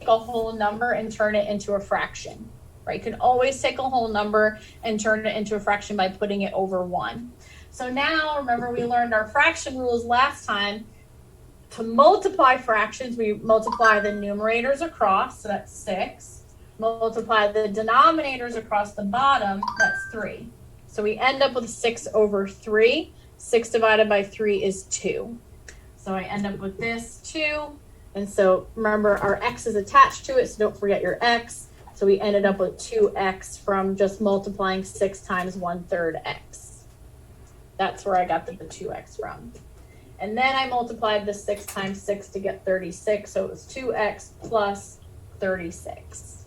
a whole number and turn it into a fraction, right? You can always take a whole number and turn it into a fraction by putting it over 1. So now, remember we learned our fraction rules last time. To multiply fractions, we multiply the numerators across, so that's 6. Multiply the denominators across the bottom, that's 3. So we end up with 6 over 3. 6 divided by 3 is 2. So I end up with this 2. And so remember, our x is attached to it, so don't forget your x. So we ended up with 2x from just multiplying 6 times 1/3 x. That's where I got the 2x from. And then I multiplied the 6 times 6 to get 36. So it was 2x plus 36.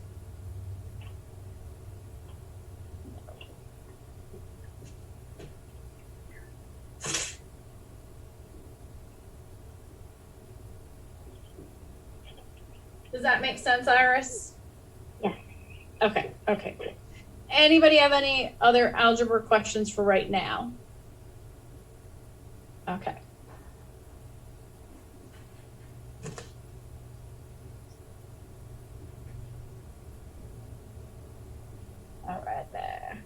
Does that make sense, Iris? Yes. Okay, okay. Anybody have any other algebra questions for right now? Okay. All right there.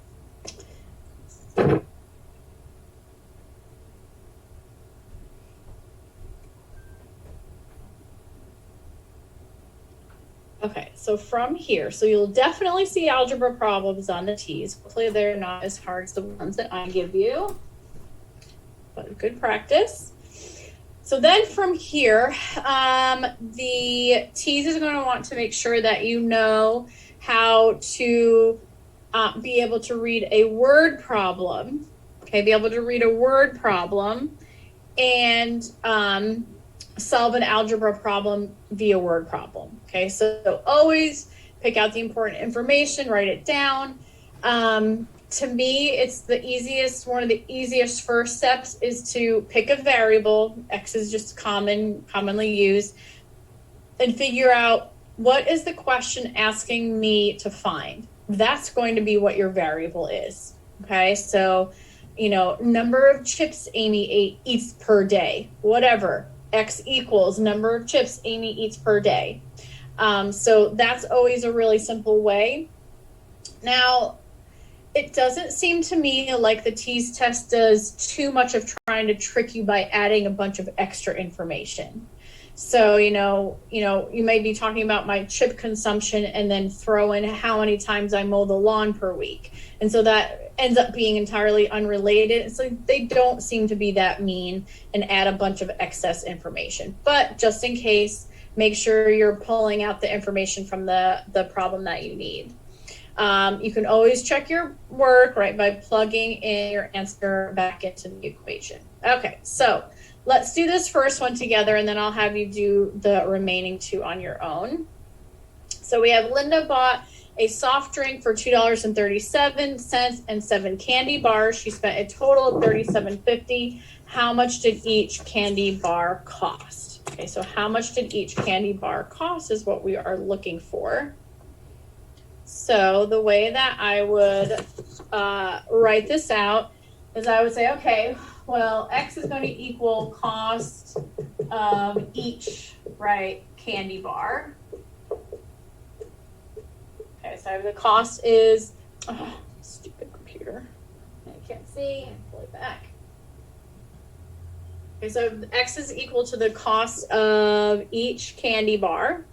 Okay, so from here, so you'll definitely see algebra problems on the T's. Hopefully they're not as hard as the ones that I give you, but good practice. So then from here, the T's is going to want to make sure that you know how to be able to read a word problem. Okay, be able to read a word problem and solve an algebra problem via word problem. Okay, so always pick out the important information, write it down. To me, it's the easiest, one of the easiest first steps is to pick a variable. X is just commonly used, and figure out what is the question asking me to find. That's going to be what your variable is. Okay, so, number of chips Amy eats per day, whatever. X equals number of chips Amy eats per day. So that's always a really simple way. Now, it doesn't seem to me like the T's test does too much of trying to trick you by adding a bunch of extra information. So, you may be talking about my chip consumption and then throw in how many times I mow the lawn per week. And so that ends up being entirely unrelated. So they don't seem to be that mean and add a bunch of excess information. But just in case, make sure you're pulling out the information from the problem that you need. You can always check your work, right, by plugging in your answer back into the equation. Okay, so let's do this first one together, and then I'll have you do the remaining 2 on your own. So we have Linda bought a soft drink for $2.37 and 7 candy bars. She spent a total of $37.50. How much did each candy bar cost? Okay, so how much did each candy bar cost is what we are looking for. So the way that I would write this out is I would say, okay, well, X is going to equal cost of each, right, candy bar. Okay, so the cost is, stupid computer. I can't see. Pull it back. Okay, so X is equal to the cost of each candy bar.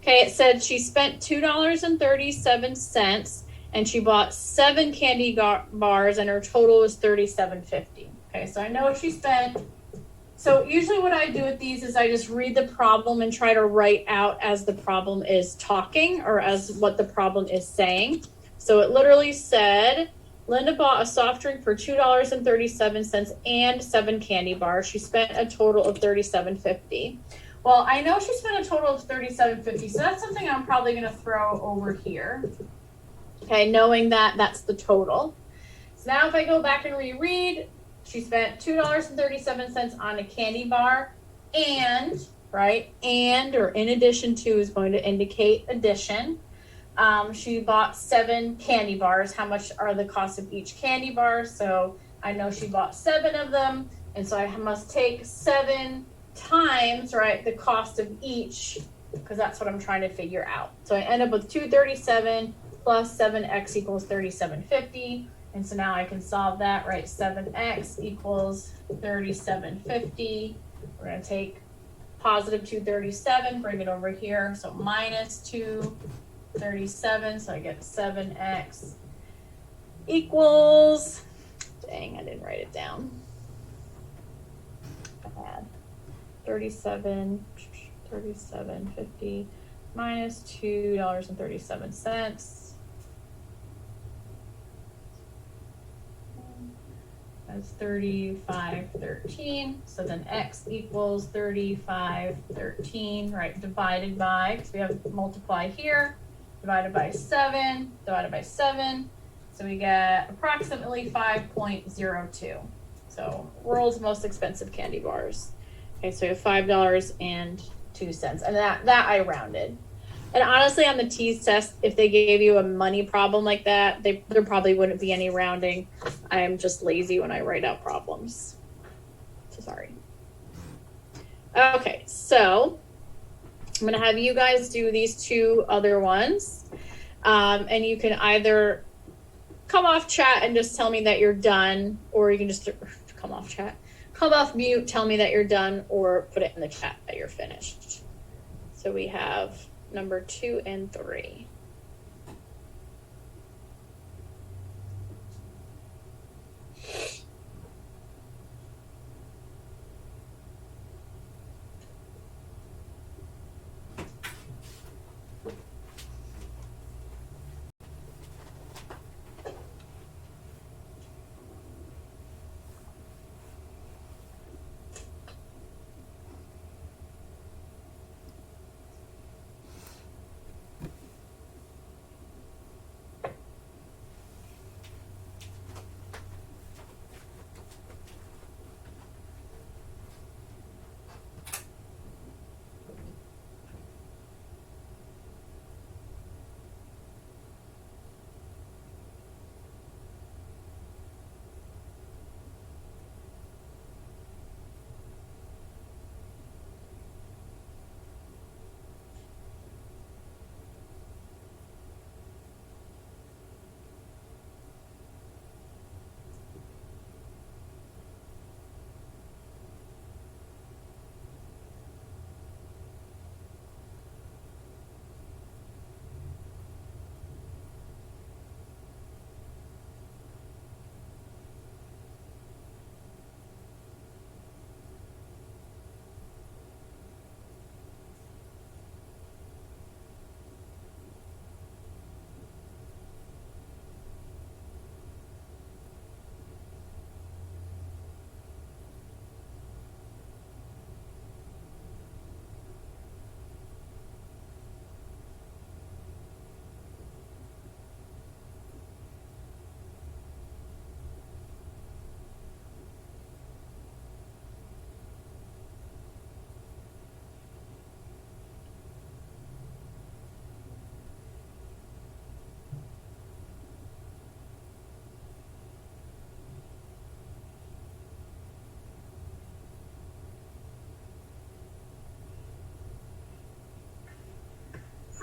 Okay, it said she spent $2.37 and she bought 7 candy bars and her total was $37.50. Okay, so I know she spent. So usually what I do with these is I just read the problem and try to write out as the problem is talking or as what the problem is saying. So it literally said, Linda bought a soft drink for $2.37 and 7 candy bars. She spent a total of $37.50. Well, I know she spent a total of $37.50, so that's something I'm probably going to throw over here. Okay, knowing that that's the total. So now if I go back and reread, she spent $2.37 on a candy bar and, right, and or in addition to is going to indicate addition. She bought 7 candy bars. How much are the cost of each candy bar? So I know she bought 7 of them, and so I must take 7 times, right, the cost of each because that's what I'm trying to figure out. So I end up with 237 plus 7x equals 3750. And so now I can solve that, right? 7x equals 3750. We're going to take positive 237, bring it over here. So minus 237. So I get 7x equals, dang, I didn't write it down. Bad. 37.50 minus $2.37. That's 35.13. So then x equals 35.13, right? Divided by, because we have multiply here, divided by 7, divided by 7. So we get approximately 5.02. So world's most expensive candy bars. Okay, so we have $5.02, and that I rounded. And honestly, on the tease test, if they gave you a money problem like that, there probably wouldn't be any rounding. I am just lazy when I write out problems. So sorry. Okay, so I'm gonna have you guys do these two other ones, and you can either come off chat and just tell me that you're done, or you can just come off chat, come off mute, tell me that you're done, or put it in the chat that you're finished. So we have number 2 and 3.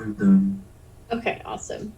I'm done. Okay, awesome.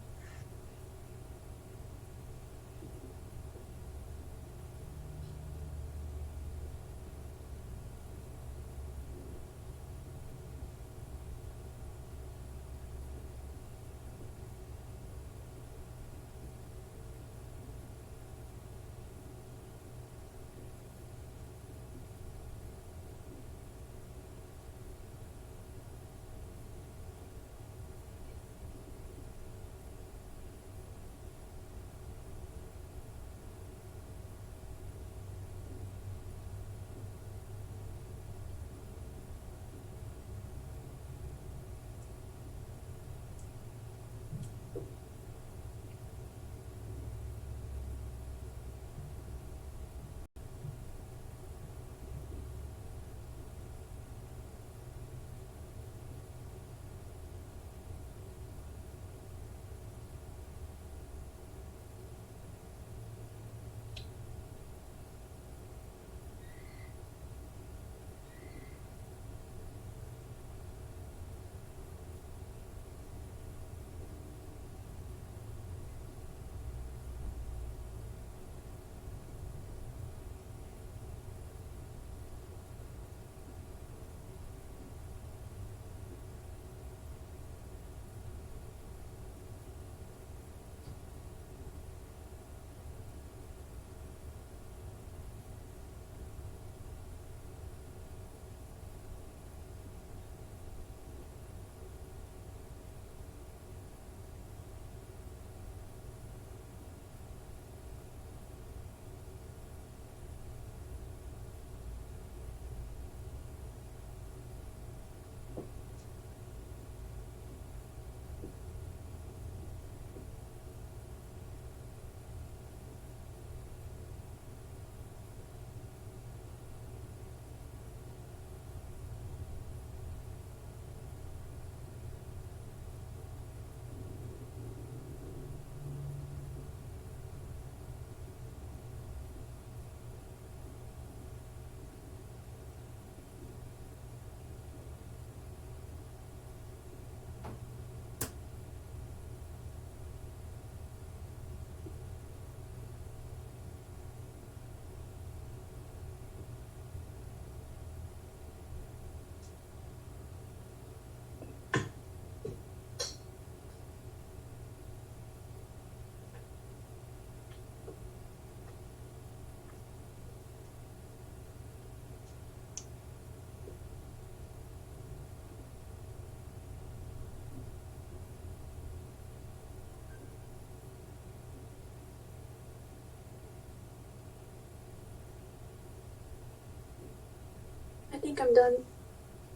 think I'm done.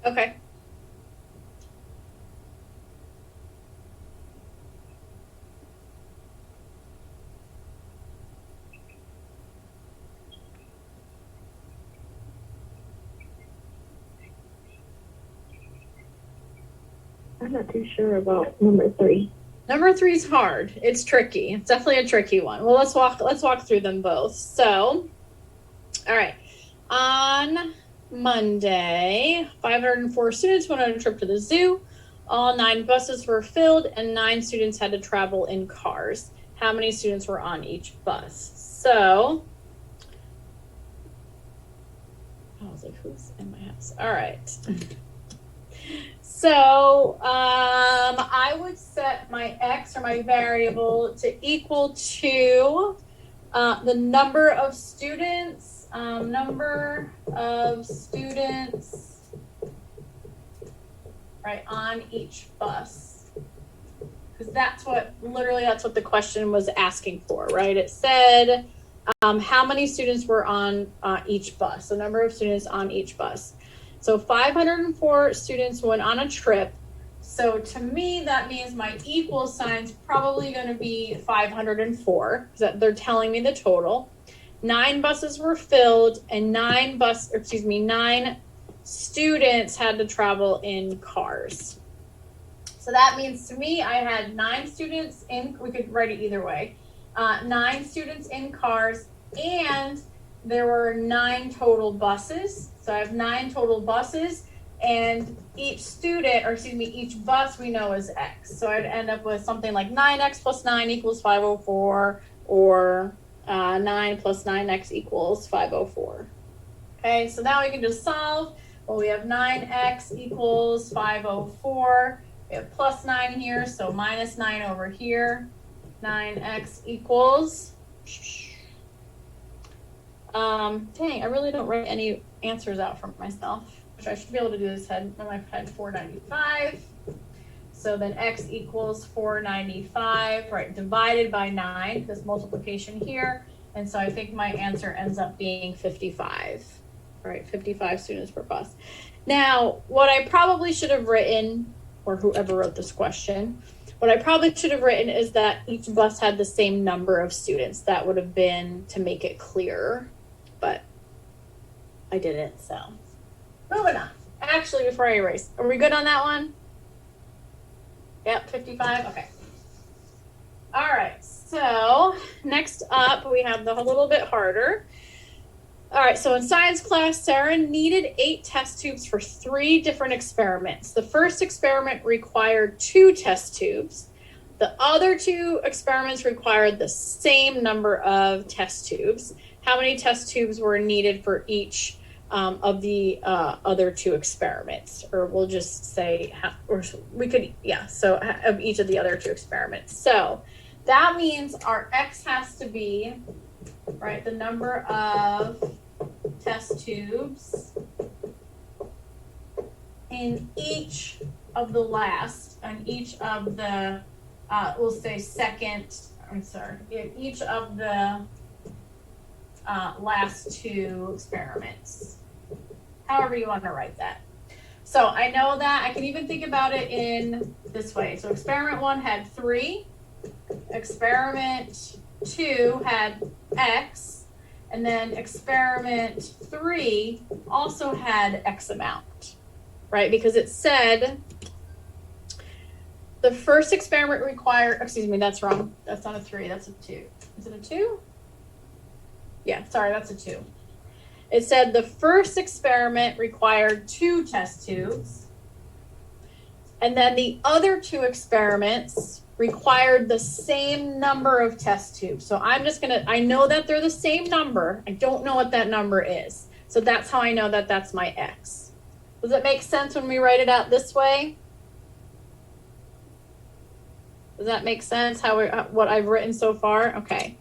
Okay. I'm not too sure about number 3. Number 3 is hard. It's tricky. It's definitely a tricky one. Well, let's walk through them both. So, all right. On Monday, 504 students went on a trip to the zoo. All 9 buses were filled and 9 students had to travel in cars. How many students were on each bus? So, I was like, who's in my house? All right. So I would set my x or my variable to equal to the number of students right on each bus, because that's what the question was asking for, right? It said how many students were on each bus, so number of students on each bus. So 504 students went on a trip. So to me, that means my equal sign's probably going to be 504, because they're telling me the total. 9 buses were filled and 9 students had to travel in cars. So that means to me, I had 9 students we could write it either way, 9 students in cars, and there were 9 total buses. So I have 9 total buses, and each bus we know is x. So I'd end up with something like 9x plus 9 equals 504, or 9 plus 9x equals 504. Okay, so now we can just solve. Well, we have 9x equals 504. We have plus 9 here, so minus 9 over here. 9x equals... dang, I really don't write any answers out for myself, which I should be able to do this in my head, 495. So then x equals 495, right, divided by 9, this multiplication here. And so I think my answer ends up being 55, right, 55 students per bus. Now, what I probably should have written, or whoever wrote this question, what I probably should have written is that each bus had the same number of students. That would have been to make it clearer, but I didn't, so. Moving on. Actually, before I erase, are we good on that one? Yep, 55, okay. All right, so next up, we have the a little bit harder. All right, so in science class, Sarah needed 8 test tubes for 3 different experiments. The first experiment required 2 test tubes. The other 2 experiments required the same number of test tubes. How many test tubes were needed for each of the other 2 experiments? Or we'll just say, so of each of the other 2 experiments. So that means our x has to be, right, the number of test tubes in each of the we'll say each of the last 2 experiments. However you want to write that. So I know that I can even think about it in this way. So experiment 1 had 3, experiment 2 had x, and then experiment 3 also had x amount, right? Because it said the first experiment required, that's wrong. That's not a 3, that's a 2. Is it a 2? Yeah, sorry, that's a 2. It said the first experiment required 2 test tubes, and then the other 2 experiments required the same number of test tubes. So I know that they're the same number. I don't know what that number is. So that's how I know that that's my x. Does it make sense when we write it out this way? Does that make sense, what I've written so far? Okay.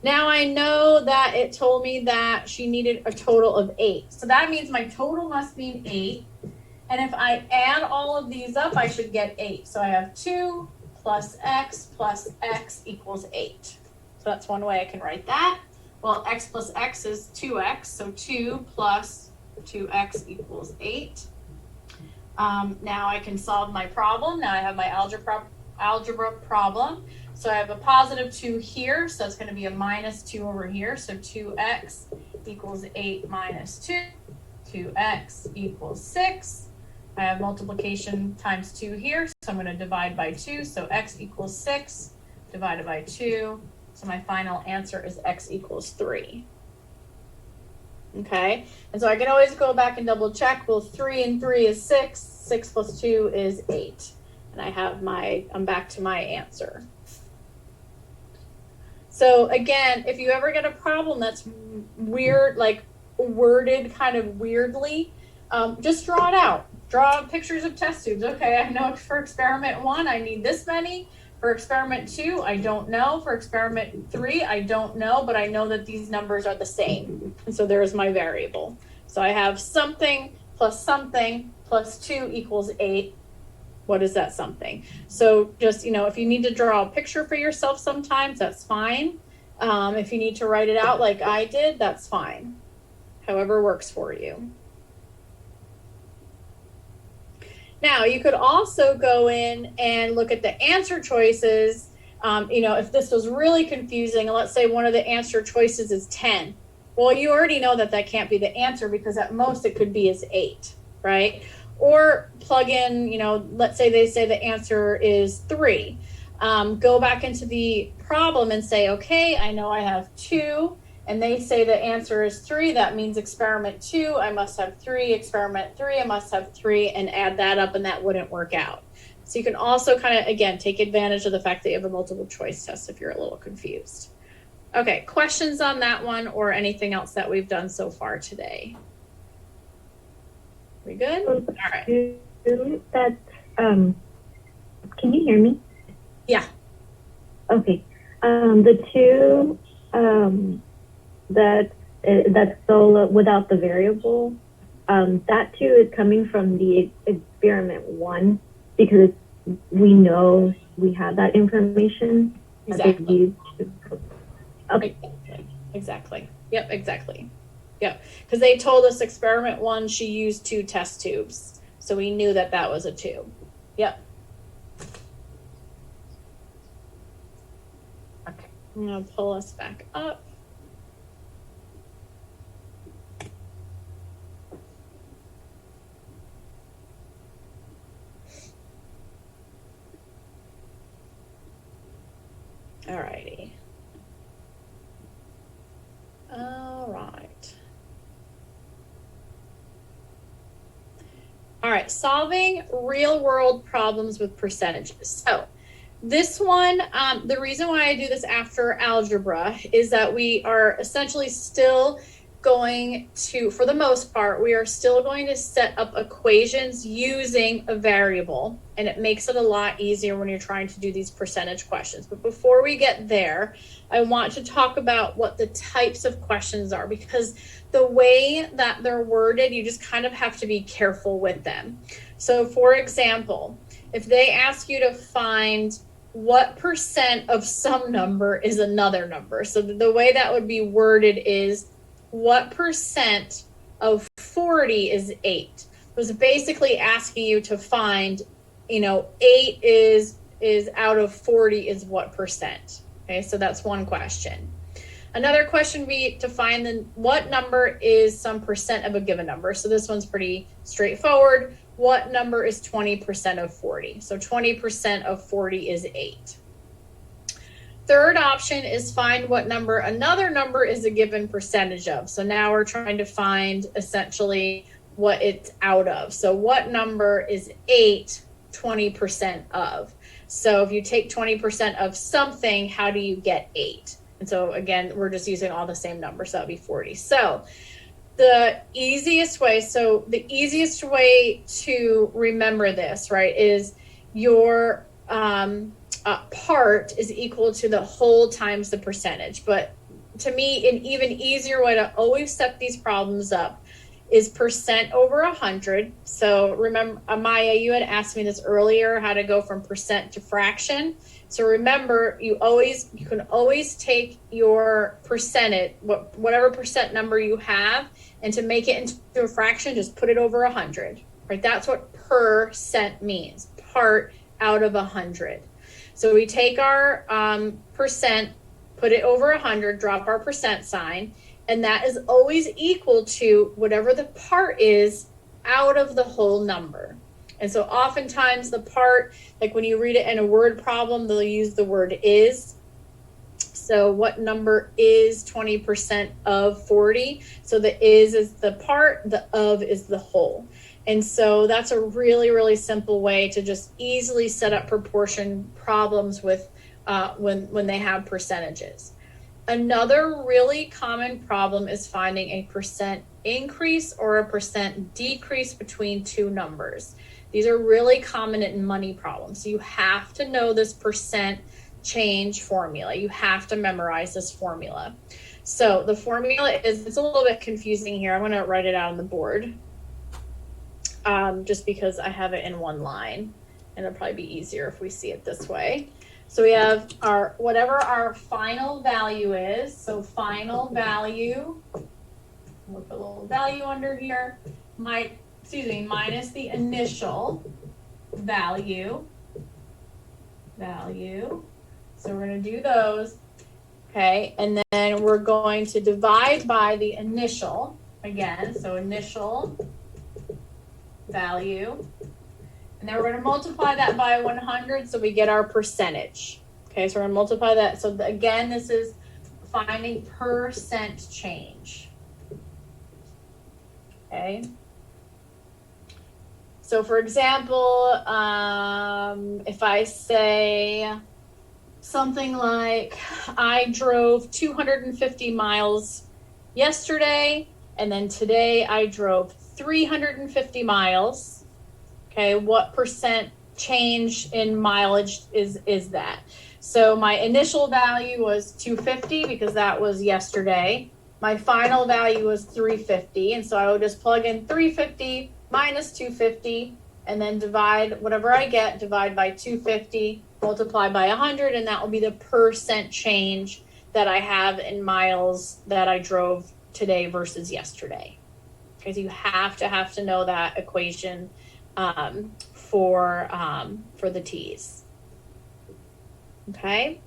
Now I know that it told me that she needed a total of 8. So that means my total must be 8. And if I add all of these up, I should get 8. So I have 2 plus x equals 8. So that's one way I can write that. Well, x plus x is 2x. So 2 plus 2x equals 8. Now I can solve my problem. Now I have my algebra problem. So I have a positive 2 here, so it's going to be a minus 2 over here. So 2x equals 8 minus 2. 2x equals 6. I have multiplication times 2 here, so I'm going to divide by 2. So x equals 6 divided by 2. So my final answer is x equals 3. Okay, and so I can always go back and double check. Well, 3 and 3 is 6. 6 plus 2 is 8. And I'm back to my answer. So again, if you ever get a problem that's weird, like worded kind of weirdly, just draw it out. Draw pictures of test tubes. Okay, I know for experiment 1, I need this many. For experiment 2, I don't know. For experiment 3, I don't know, but I know that these numbers are the same. And so there's my variable. So I have something plus 2 equals 8. What is that something? So just, if you need to draw a picture for yourself sometimes, that's fine. If you need to write it out like I did, that's fine. However works for you. Now, you could also go in and look at the answer choices. If this was really confusing, and let's say one of the answer choices is 10. Well, you already know that can't be the answer because at most it could be as 8, right? Or plug in, let's say they say the answer is 3. Go back into the problem and say, okay, I know I have 2. And they say the answer is 3, that means experiment 2, I must have 3, experiment 3, I must have 3, and add that up, and that wouldn't work out. So you can also kind of, again, take advantage of the fact that you have a multiple choice test if you're a little confused. Okay, questions on that one or anything else that we've done so far today? We good? All right. Can you hear me? Yeah. Okay. The 2, that's still without the variable. That 2 is coming from the experiment 1 because we know we have that information. Exactly. Okay. Exactly. Yep, exactly. Yep. Because they told us experiment 1, she used 2 test tubes. So we knew that was a 2. Yep. Okay. I'm going to pull us back up. Alrighty. All right. All right, solving real world problems with percentages. So this one, the reason why I do this after algebra is that we are essentially still going to, for the most part, we are still going to set up equations using a variable, and it makes it a lot easier when you're trying to do these percentage questions. But before we get there, I want to talk about what the types of questions are, because the way that they're worded, you just kind of have to be careful with them. So for example, if they ask you to find what percent of some number is another number, so the way that would be worded is, what percent of 40 is 8? It was basically asking you to find, 8 is out of 40 is what percent? Okay, so that's one question. Another question would be to find what number is some percent of a given number. So this one's pretty straightforward. What number is 20% of 40? So 20% of 40 is 8. Third option is find what number another number is a given percentage of. So now we're trying to find essentially what it's out of. So what number is 8 20% of? So if you take 20% of something, how do you get 8? And so again, we're just using all the same numbers, so that would be 40. So the easiest way to remember this, right, is your part is equal to the whole times the percentage. But to me, an even easier way to always set these problems up is percent over 100. So remember, Maya, you had asked me this earlier, how to go from percent to fraction. So remember, you can always take your percentage, whatever percent number you have, And to make it into a fraction, just put it over 100, right? That's what percent means, part out of 100. So we take our percent, put it over 100, drop our percent sign, and that is always equal to whatever the part is out of the whole number. And so oftentimes the part, like when you read it in a word problem, they'll use the word is. So what number is 20% of 40? So the is the part, the of is the whole. And so that's a really, really simple way to just easily set up proportion problems with when they have percentages. Another really common problem is finding a percent increase or a percent decrease between two numbers. These are really common in money problems. So you have to know this percent change formula. You have to memorize this formula. So the formula is, it's a little bit confusing here. I'm going to write it out on the board just because I have it in one line, and it'll probably be easier if we see it this way. So we have our, whatever our final value is. So final value, we'll put a little value under here, minus the initial value. So we're going to do those. Okay. And then we're going to divide by the initial again. So initial value. And then we're going to multiply that by 100 so we get our percentage. Okay, so we're going to multiply that. So again, this is finding percent change. Okay. So for example, if I say something like I drove 250 miles yesterday, and then today I drove 350 miles. Okay, what percent change in mileage is that? So my initial value was 250 because that was yesterday. My final value was 350, and so I would just plug in 350 minus 250, and then divide whatever I get, divide by 250, multiply by 100, and that will be the percent change that I have in miles that I drove today versus yesterday. Because you have to know that equation for the T's. Okay.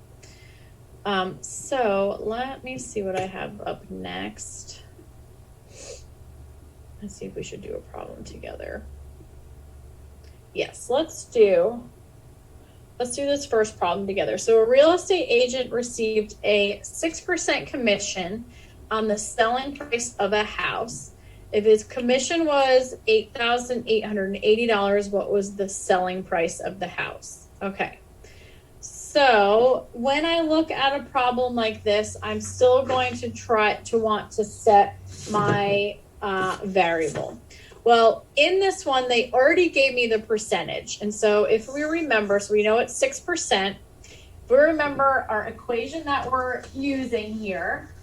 So let me see what I have up next. Let's see if we should do a problem together. Yes, let's do this first problem together. So a real estate agent received a 6% commission on the selling price of a house. If his commission was $8,880, what was the selling price of the house? Okay. So when I look at a problem like this, I'm still going to want to set my variable. Well, in this one, they already gave me the percentage. And so if we remember, so we know it's 6%. If we remember our equation that we're using here,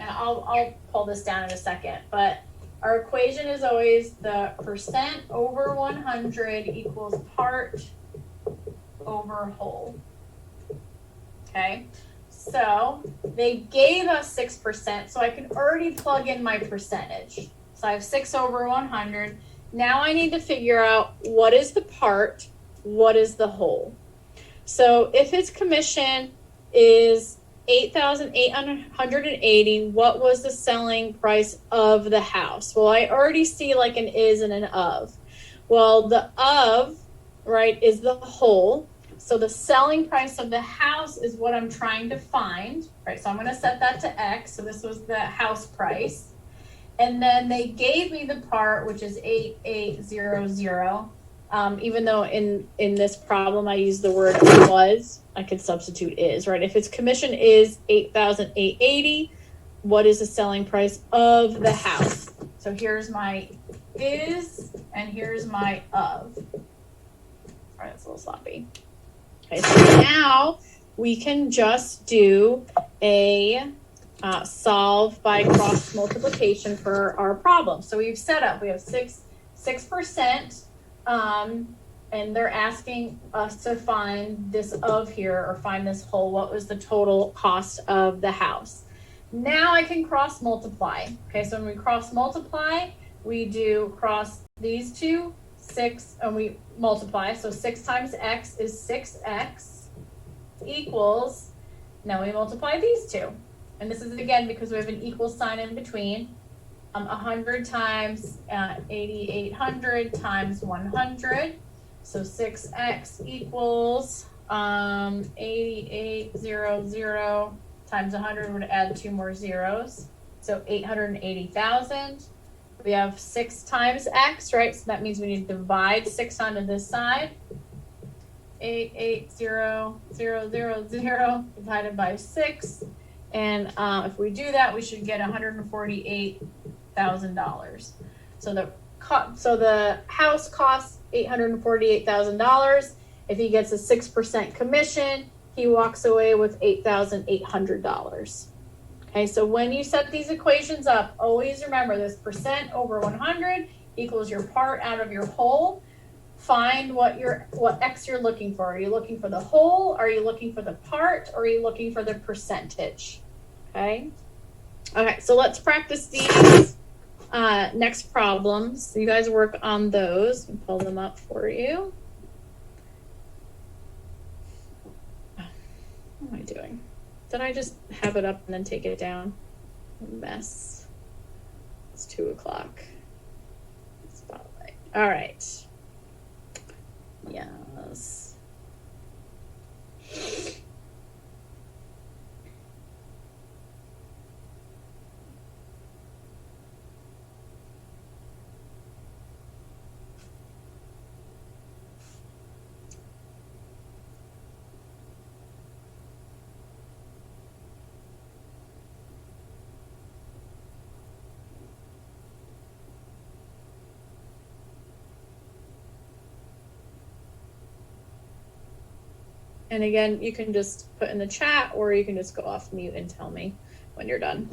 and I'll pull this down in a second, but our equation is always the percent over 100 equals part over whole. Okay, so they gave us 6%, so I can already plug in my percentage. So I have 6 over 100. Now I need to figure out what is the part, what is the whole. So if his commission is $8,880, what was the selling price of the house? Well, I already see like an is and an of. Well, the of, right, is the whole. So the selling price of the house is what I'm trying to find, right? So I'm going to set that to X. So this was the house price. And then they gave me the part, which is 8800. Even though in this problem I use the word was, I could substitute is, right? If its commission is $8,880, what is the selling price of the house? So here's my is, and here's my of. All right, that's a little sloppy. Okay, so now we can just do a solve by cross multiplication for our problem. So we've set up, we have 6%, and they're asking us to find this of here, or find this whole, what was the total cost of the house. Now I can cross multiply. Okay, so when we cross multiply, we do cross these two, 6, and we multiply. So 6 times x is 6x equals, now we multiply these two. And this is again because we have an equal sign in between. 100 times 8,800 times 100. So 6x equals 8,800 times 100 would add 2 more zeros. So 880,000. We have 6 times x, right? So that means we need to divide 6 onto this side. 880,000 divided by 6. And if we do that, we should get $148,000. So the house costs $848,000. If he gets a 6% commission, he walks away with $8,800. Okay, so when you set these equations up, always remember this percent over 100 equals your part out of your whole. Find what x you're looking for. Are you looking for the whole? Are you looking for the part? Or are you looking for the percentage? Okay. Okay, so let's practice these next problems. You guys work on those and pull them up for you. What am I doing? Did I just have it up and then take it down? Mess. It's 2:00. Spotlight. All right. Yes. And again, you can just put in the chat or you can just go off mute and tell me when you're done.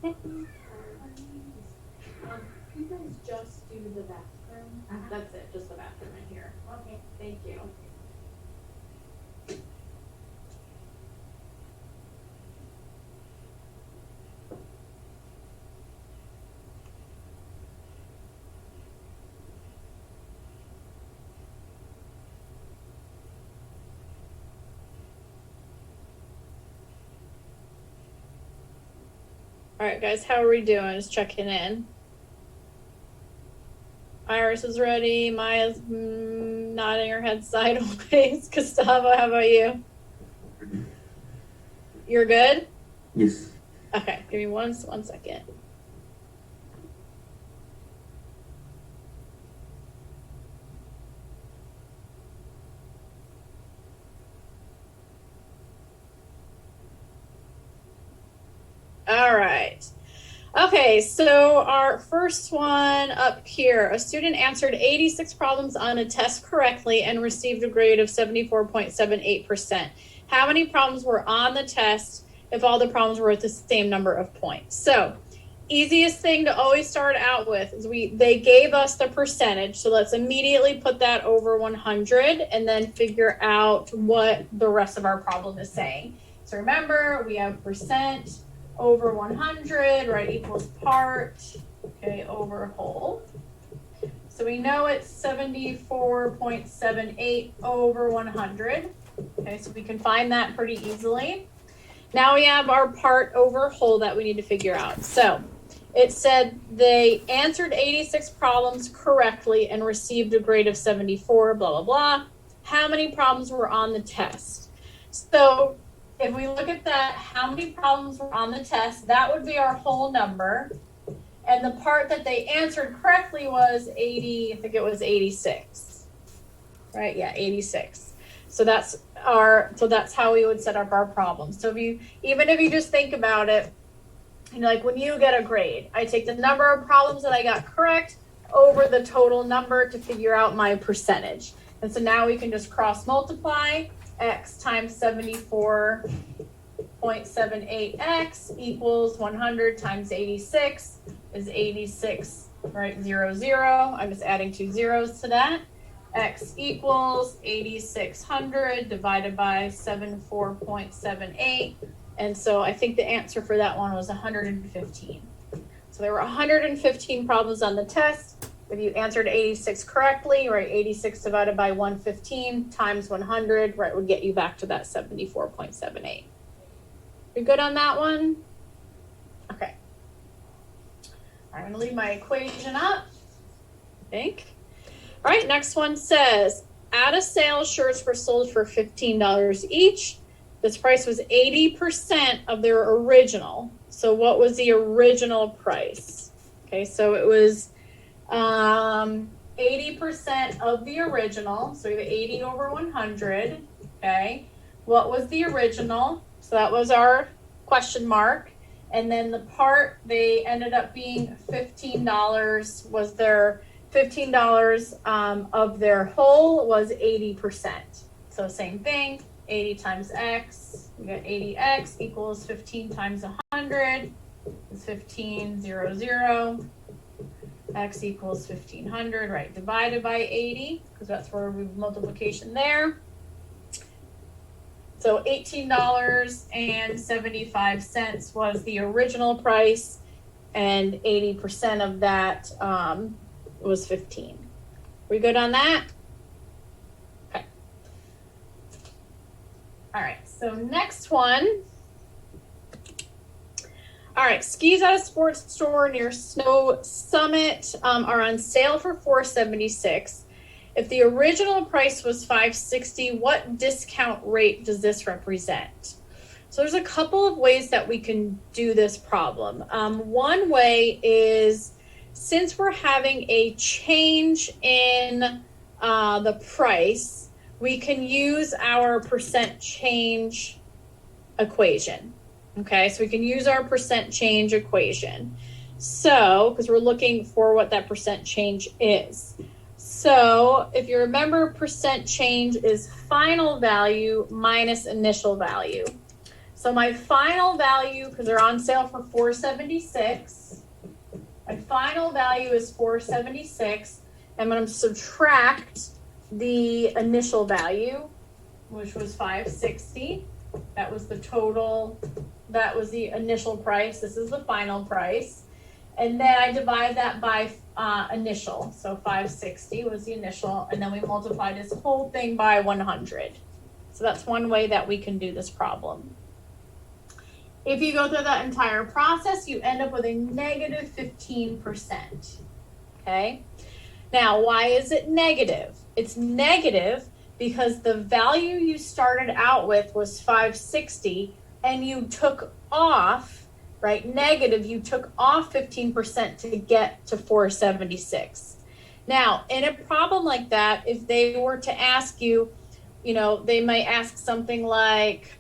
You guys just do the bathroom. That's it, just the bathroom in here. Okay. Thank you. All right, guys, how are we doing? Just checking in. Iris is ready. Maya's nodding her head sideways. Gustavo, how about you? You're good? Yes. Okay, give me one second. All right. Okay, so our first one up here, a student answered 86 problems on a test correctly and received a grade of 74.78%. How many problems were on the test if all the problems were at the same number of points? So, easiest thing to always start out with is they gave us the percentage, so let's immediately put that over 100 and then figure out what the rest of our problem is saying. So remember, we have percent over 100, right, equals part, okay, over whole. So we know it's 74.78 over 100. Okay, so we can find that pretty easily. Now we have our part over whole that we need to figure out. So it said they answered 86 problems correctly and received a grade of 74, blah, blah, blah. How many problems were on the test? So if we look at that, how many problems were on the test, that would be our whole number. And the part that they answered correctly was 80, I think it was 86. Right? Yeah, 86. So that's how we would set up our problem. So even if you just think about it, like when you get a grade, I take the number of problems that I got correct over the total number to figure out my percentage. And so now we can just cross multiply. X times 74.78x equals 100 times 86 is 86, right? 0, 0. I'm just adding 2 zeros to that. X equals 8,600 divided by 74.78. And so I think the answer for that one was 115. So there were 115 problems on the test. If you answered 86 correctly, right, 86 divided by 115 times 100, right, would get you back to that 74.78. You good on that one? Okay. I'm going to leave my equation up, I think. All right, next one says, at a sale, shirts were sold for $15 each. This price was 80% of their original. So what was the original price? Okay, so it was 80% of the original, so we have 80 over 100, okay? What was the original? So that was our question mark. And then the part, they ended up being $15, was their $15 of their whole was 80%. So same thing, 80 times x, we got 80x equals 15 times 100, is 15, 0, 0. X equals 1500, right, divided by 80, because that's where we multiplication there. So $18.75 was the original price, and 80% of that was 15. We good on that? Okay. All right, so next one. All right, skis at a sports store near Snow Summit are on sale for $476. If the original price was $560, what discount rate does this represent? So there's a couple of ways that we can do this problem. One way is, since we're having a change in the price, we can use our percent change equation. Okay, so we can use our percent change equation. So, because we're looking for what that percent change is. So, if you remember, percent change is final value minus initial value. So my final value, because they're on sale for $476, my final value is $476. I'm going to subtract the initial value, which was $560. That was the total. That was the initial price. This is the final price. And then I divide that by initial. So 560 was the initial. And then we multiply this whole thing by 100. So that's one way that we can do this problem. If you go through that entire process, you end up with a negative 15%. Okay? Now, why is it negative? It's negative because the value you started out with was 560 and you took off, right? Negative, you took off 15% to get to 476. Now, in a problem like that, if they were to ask you, they might ask something like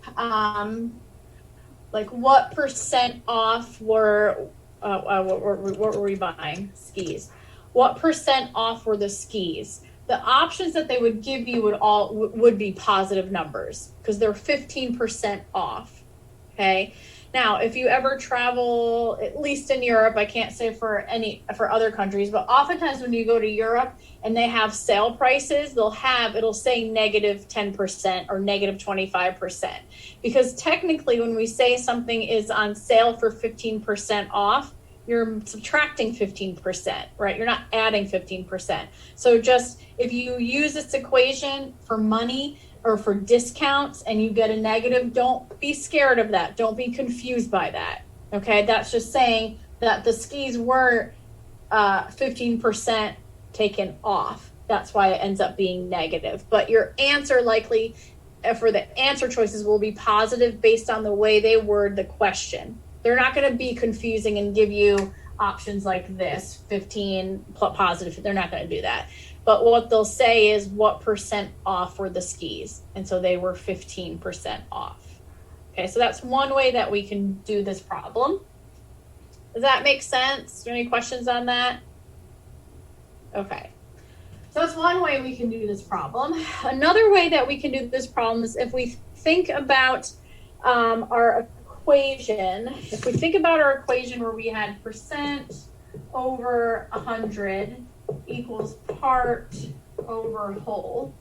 what percent off were, what were we buying? Skis. What percent off were the skis? The options that they would give you would be positive numbers because they're 15% off. Okay. Now, if you ever travel, at least in Europe, I can't say for other countries, but oftentimes when you go to Europe and they have sale prices, it'll say negative 10% or negative 25%. Because technically when we say something is on sale for 15% off, you're subtracting 15%, right? You're not adding 15%. So just if you use this equation for money or for discounts and you get a negative, don't be scared of that. Don't be confused by that. Okay, that's just saying that the skis were 15% taken off. That's why it ends up being negative. But your answer likely for the answer choices will be positive based on the way they word the question. They're not going to be confusing and give you options like this, 15 positive. They're not going to do that. But what they'll say is what percent off were the skis. And so they were 15% off. Okay, so that's one way that we can do this problem. Does that make sense? Any questions on that? Okay. So that's one way we can do this problem. Another way that we can do this problem is if we think about our equation. If we think about our equation where we had percent over 100 equals part over whole.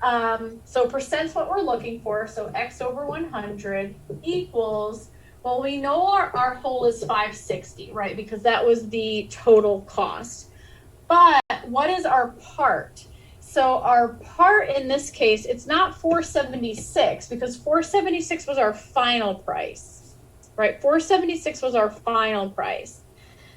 So percent's what we're looking for. So x over 100 equals, well, we know our whole is 560, right? Because that was the total cost. But what is our part? So our part in this case, it's not 476 because 476 was our final price, right? 476 was our final price.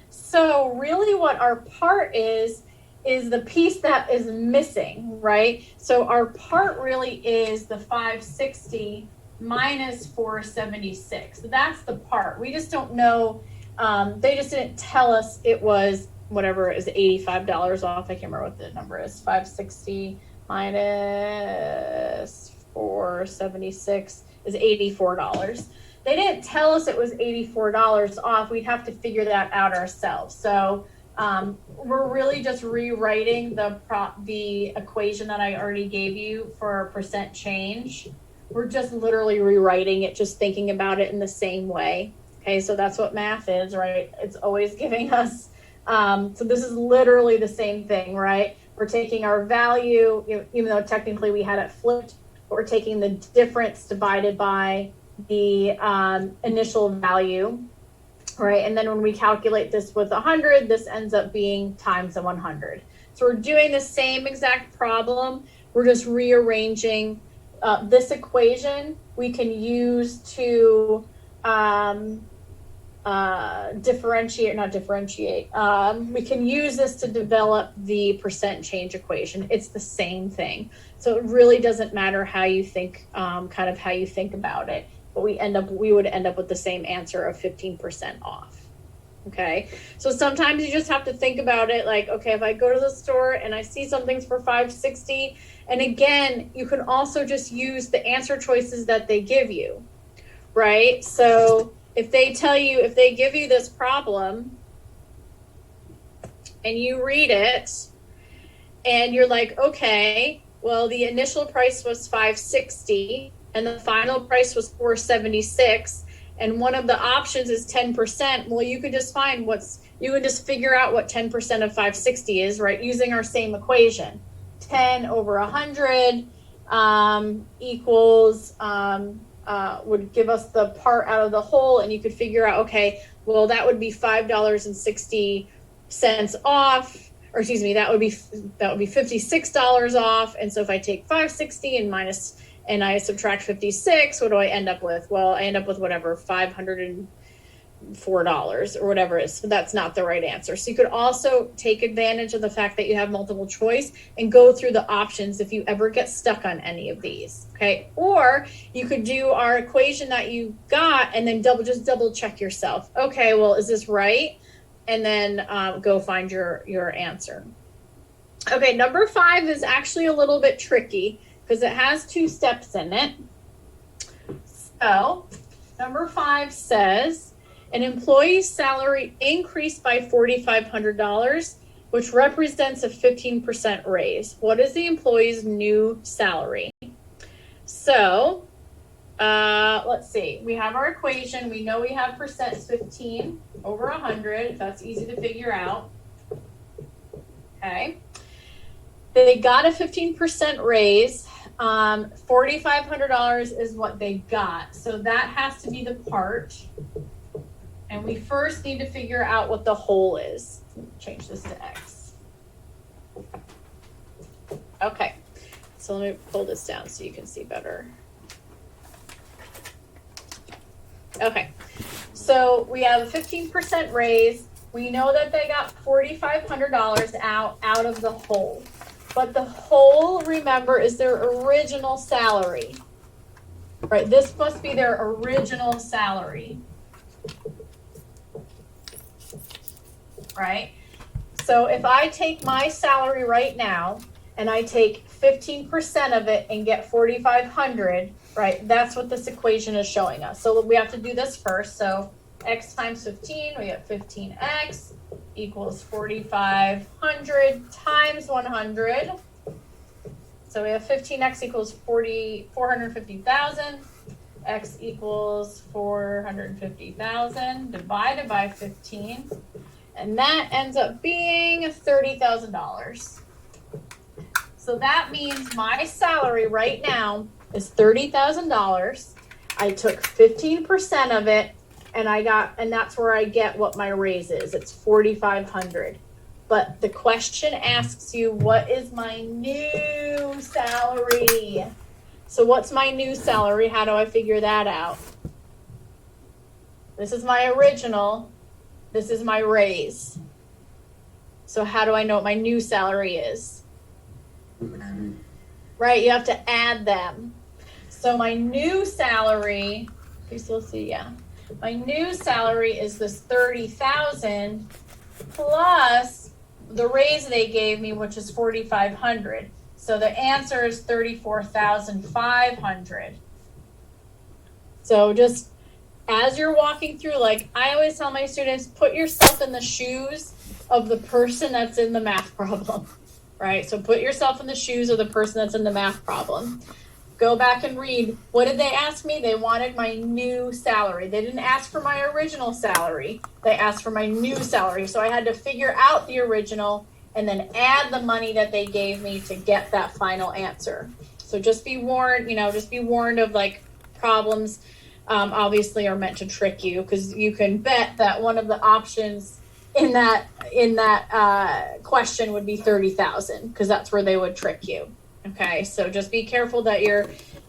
So really what our part is the piece that is missing, right? So our part really is the 560 minus 476. So that's the part. We just don't know. They just didn't tell us it was whatever is $85 off. I can't remember what the number is. 560 minus 476 is $84. They didn't tell us it was $84 off. We'd have to figure that out ourselves. So we're really just rewriting the equation that I already gave you for percent change. We're just literally rewriting it, just thinking about it in the same way. Okay, so that's what math is, right? It's always giving us so this is literally the same thing, right? We're taking our value, even though technically we had it flipped, but we're taking the difference divided by the initial value, right? And then when we calculate this with 100, this ends up being times the 100. So we're doing the same exact problem. We're just rearranging this equation. We can use to we can use this to develop the percent change equation. It's the same thing. So it really doesn't matter how you think, kind of how you think about it, but we would end up with the same answer of 15% off. Okay. So sometimes you just have to think about it like, okay, if I go to the store and I see something's for 560, and again, you can also just use the answer choices that they give you, right? So if they give you this problem and you read it and you're like, okay, well, the initial price was 560 and the final price was $476, and one of the options is 10%, well, you could just find you can just figure out what 10% of 560 is, right? Using our same equation. 10 over 100 equals, would give us the part out of the whole, and you could figure out, okay, well, that would be $5.60 off, or excuse me, that would be $56 off. And so if I take 560 and I subtract 56, what do I end up with? Well, I end up with whatever, $504 or whatever it is. So that's not the right answer. So you could also take advantage of the fact that you have multiple choice and go through the options if you ever get stuck on any of these. Okay. Or you could do our equation that you got and then double check yourself. Okay, well, is this right? And then go find your answer. Okay, number 5 is actually a little bit tricky because it has 2 steps in it. So number 5 says an employee's salary increased by $4,500, which represents a 15% raise. What is the employee's new salary? So let's see. We have our equation. We know we have percent is 15 over 100. That's easy to figure out. Okay. They got a 15% raise. $4,500 is what they got. So that has to be the part. And we first need to figure out what the whole is. Change this to X. Okay. So let me pull this down so you can see better. Okay, so we have a 15% raise. We know that they got $4,500 out of the whole. But the whole, remember, is their original salary. Right, this must be their original salary. Right? So if I take my salary right now and I take 15% of it and get $4,500, right? That's what this equation is showing us. So we have to do this first. So X times 15, we get 15X equals 4,500 times 100. So we have 15X equals 450,000. X equals 450,000 divided by 15. And that ends up being $30,000. So that means my salary right now is $30,000. I took 15% of it and that's where I get what my raise is. It's $4,500. But the question asks you, what is my new salary? So what's my new salary? How do I figure that out? This is my original. This is my raise. So how do I know what my new salary is? Right, you have to add them. So my new salary, you still see, yeah. My new salary is this 30,000 plus the raise they gave me, which is 4,500. So the answer is 34,500. So just as you're walking through, like I always tell my students, put yourself in the shoes of the person that's in the math problem. Right? So put yourself in the shoes of the person that's in the math problem. Go back and read. What did they ask me? They wanted my new salary. They didn't ask for my original salary. They asked for my new salary. So I had to figure out the original and then add the money that they gave me to get that final answer. So just be warned, just be warned of like problems obviously are meant to trick you, because you can bet that one of the options in that question would be 30,000, because that's where they would trick you. Okay, so just be careful that you're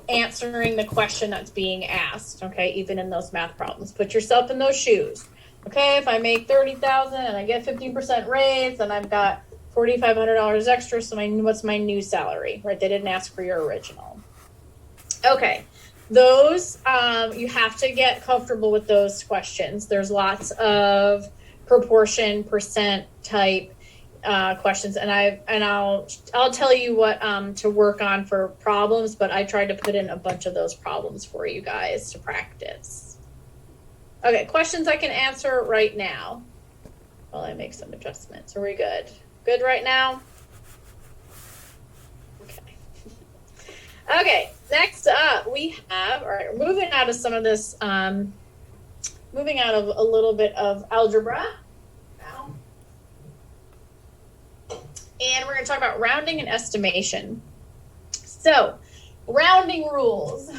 answering the question that's being asked. Okay, even in those math problems, put yourself in those shoes. Okay, if I make 30,000 and I get 15% raise, and I've got $4,500 extra, so what's my new salary? Right? They didn't ask for your original. Okay. Those you have to get comfortable with those questions. There's lots of proportion, percent type questions, and I'll tell you what to work on for problems, but I tried to put in a bunch of those problems for you guys to practice. Okay, questions I can answer right now while I make some adjustments. Are we good? Good right now? Okay. Okay, next up we have, all right, we're moving out of some of this, moving out of a little bit of algebra now. And we're going to talk about rounding and estimation. So, rounding rules.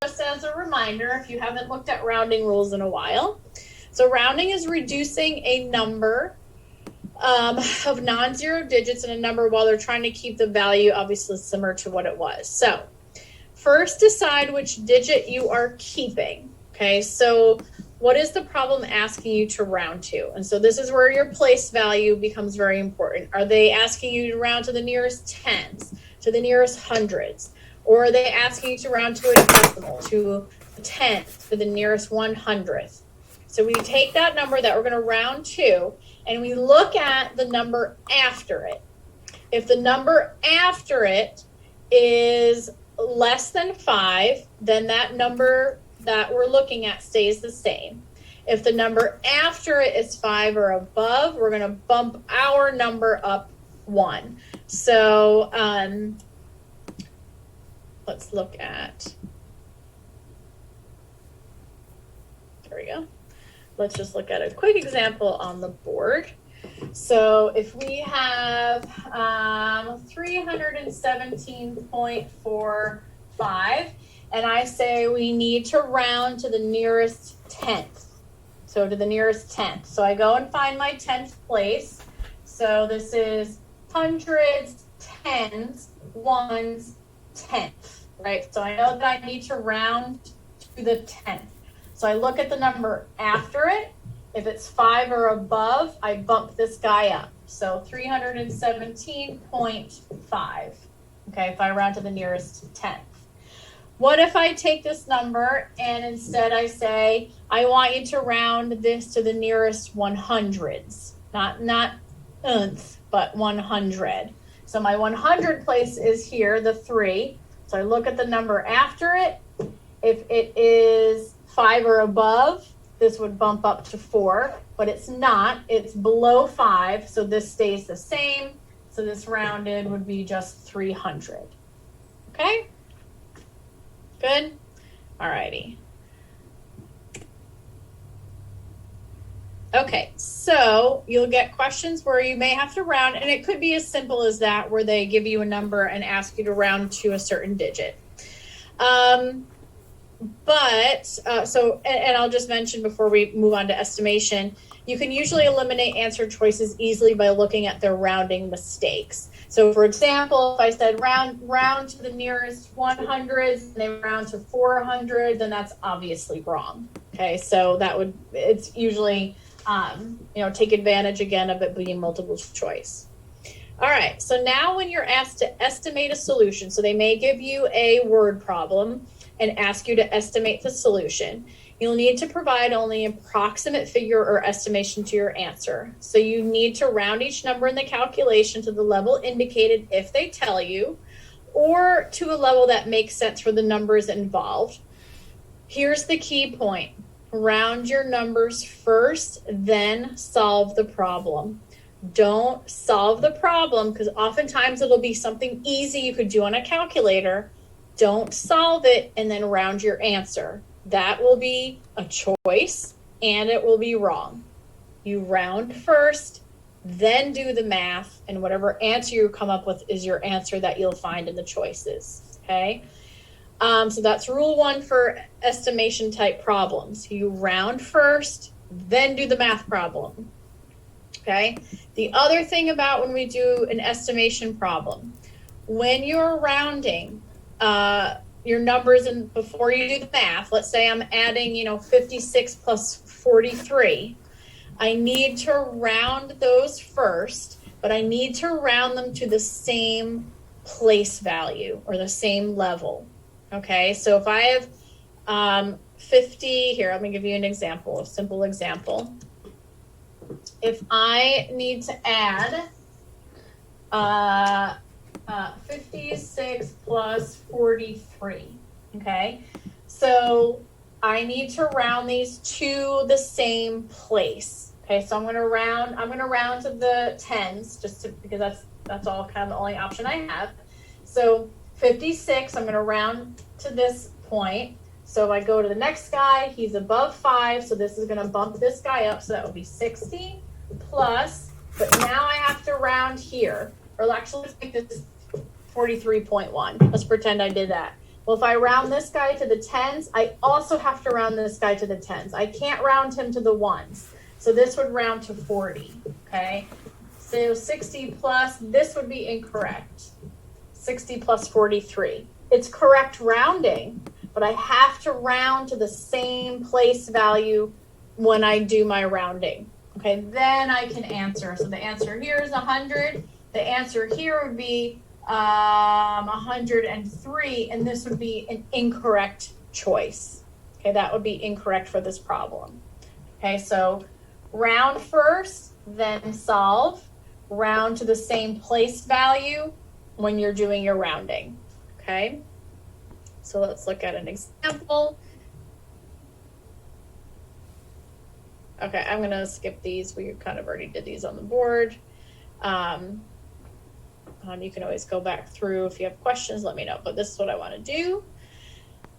Just as a reminder, if you haven't looked at rounding rules in a while. So, rounding is reducing a number of non-zero digits in a number while they're trying to keep the value obviously similar to what it was. So, first decide which digit you are keeping. Okay, so what is the problem asking you to round to? And so this is where your place value becomes very important. Are they asking you to round to the nearest tens, to the nearest hundreds? Or are they asking you to round to a decimal, to a tenth, to the nearest 100th? So we take that number that we're going to round to, and we look at the number after it. If the number after it is less than 5, then that number that we're looking at stays the same. If the number after it is 5 or above, we're going to bump our number up 1. So let's look at, there we go. Let's just look at a quick example on the board. So if we have 317.45, and I say we need to round to the nearest tenth. So to the nearest tenth. So I go and find my 10th place. So this is hundreds, tens, ones, tenth, right? So I know that I need to round to the 10th. So I look at the number after it. If it's 5 or above, I bump this guy up. So 317.5. Okay, if I round to the nearest tenth. What if I take this number and instead I say, I want you to round this to the nearest 100s, not nth, but 100. So my 100 place is here, the 3. So I look at the number after it. If it is 5 or above, this would bump up to 4, but it's not. It's below 5, so this stays the same. So this rounded would be just 300. Okay? Good? Alrighty. Okay, so you'll get questions where you may have to round, and it could be as simple as that, where they give you a number and ask you to round to a certain digit. And I'll just mention before we move on to estimation, you can usually eliminate answer choices easily by looking at their rounding mistakes. So for example, if I said round to the nearest 100s and they round to 400, then that's obviously wrong. Okay, so it's usually, take advantage again of it being multiple choice. All right, so now when you're asked to estimate a solution, so they may give you a word problem and ask you to estimate the solution. You'll need to provide only an approximate figure or estimation to your answer. So you need to round each number in the calculation to the level indicated if they tell you, or to a level that makes sense for the numbers involved. Here's the key point. Round your numbers first, then solve the problem. Don't solve the problem, because oftentimes it'll be something easy you could do on a calculator. Don't solve it and then round your answer. That will be a choice and it will be wrong. You round first, then do the math, and whatever answer you come up with is your answer that you'll find in the choices. Okay? So that's rule 1 for estimation type problems. You round first, then do the math problem. Okay? The other thing about when we do an estimation problem, when you're rounding, your numbers, and before you do the math, let's say I'm adding, 56 plus 43. I need to round those first, but I need to round them to the same place value or the same level. Okay, so if I have 50, here, let me give you an example, a simple example. If I need to add 56 plus 43, okay? So I need to round these to the same place. Okay, so I'm gonna round to the tens, because that's all kind of the only option I have. So 56, I'm going to round to this point. So if I go to the next guy, he's above 5, so this is going to bump this guy up, so that would be 60 plus, but now I have to round here. Or actually, let's make this 43.1. Let's pretend I did that. Well, if I round this guy to the 10s, I also have to round this guy to the 10s. I can't round him to the 1s. So this would round to 40, okay? So 60 plus, this would be incorrect. 60 plus 43. It's correct rounding, but I have to round to the same place value when I do my rounding. Okay, then I can answer. So the answer here is 100. The answer here would be 103, and this would be an incorrect choice. Okay, that would be incorrect for this problem. Okay, so round first, then solve. Round to the same place value when you're doing your rounding. Okay, so let's look at an example. Okay, I'm gonna skip these. We kind of already did these on the board. You can always go back through. If you have questions, let me know, but this is what I want to do.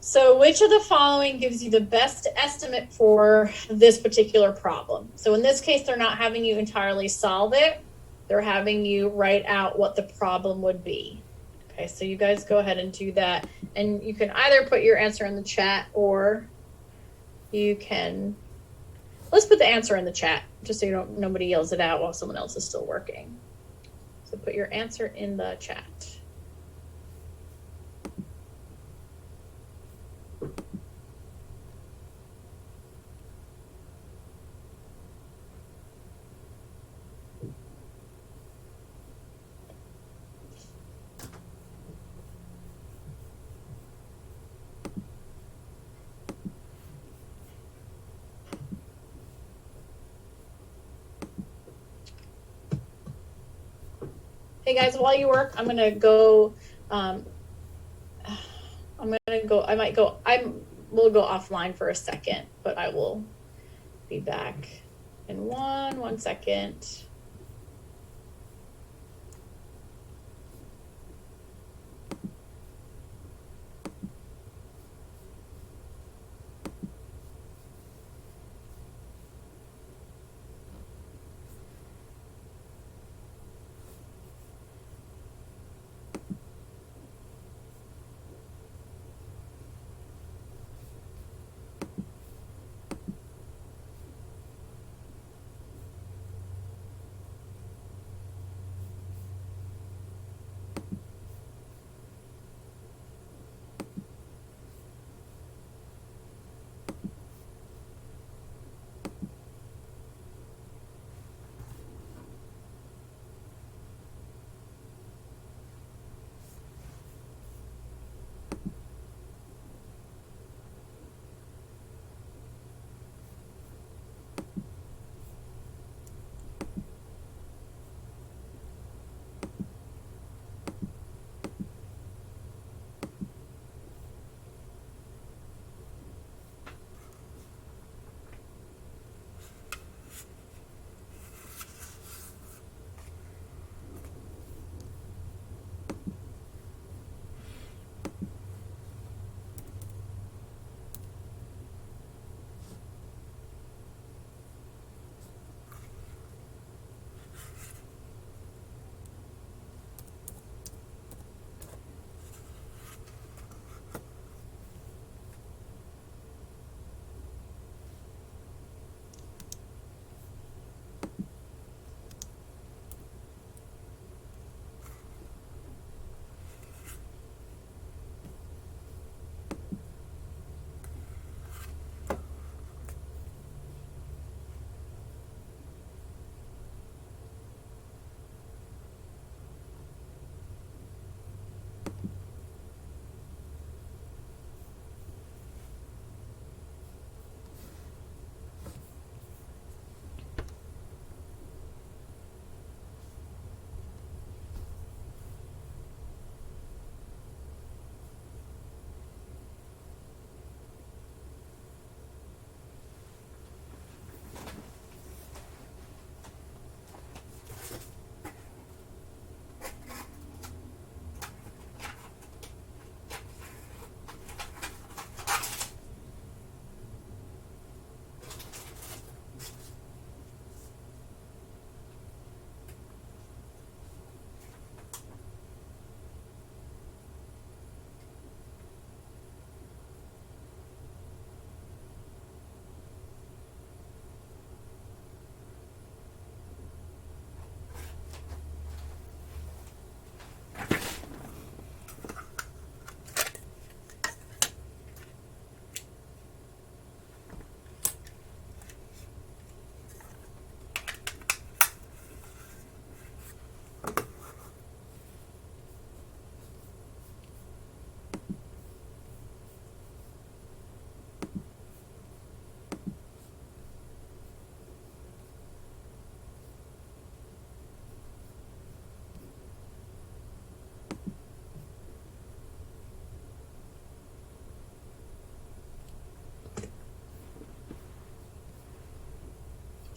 So which of the following gives you the best estimate for this particular problem? So in this case, they're not having you entirely solve it. They're having you write out what the problem would be. Okay, so you guys go ahead and do that. And you can either put your answer in the chat, or you can, let's put the answer in the chat just so nobody yells it out while someone else is still working. So put your answer in the chat. Hey guys, while you work, I'm gonna go. We'll go offline for a second, but I will be back in one second.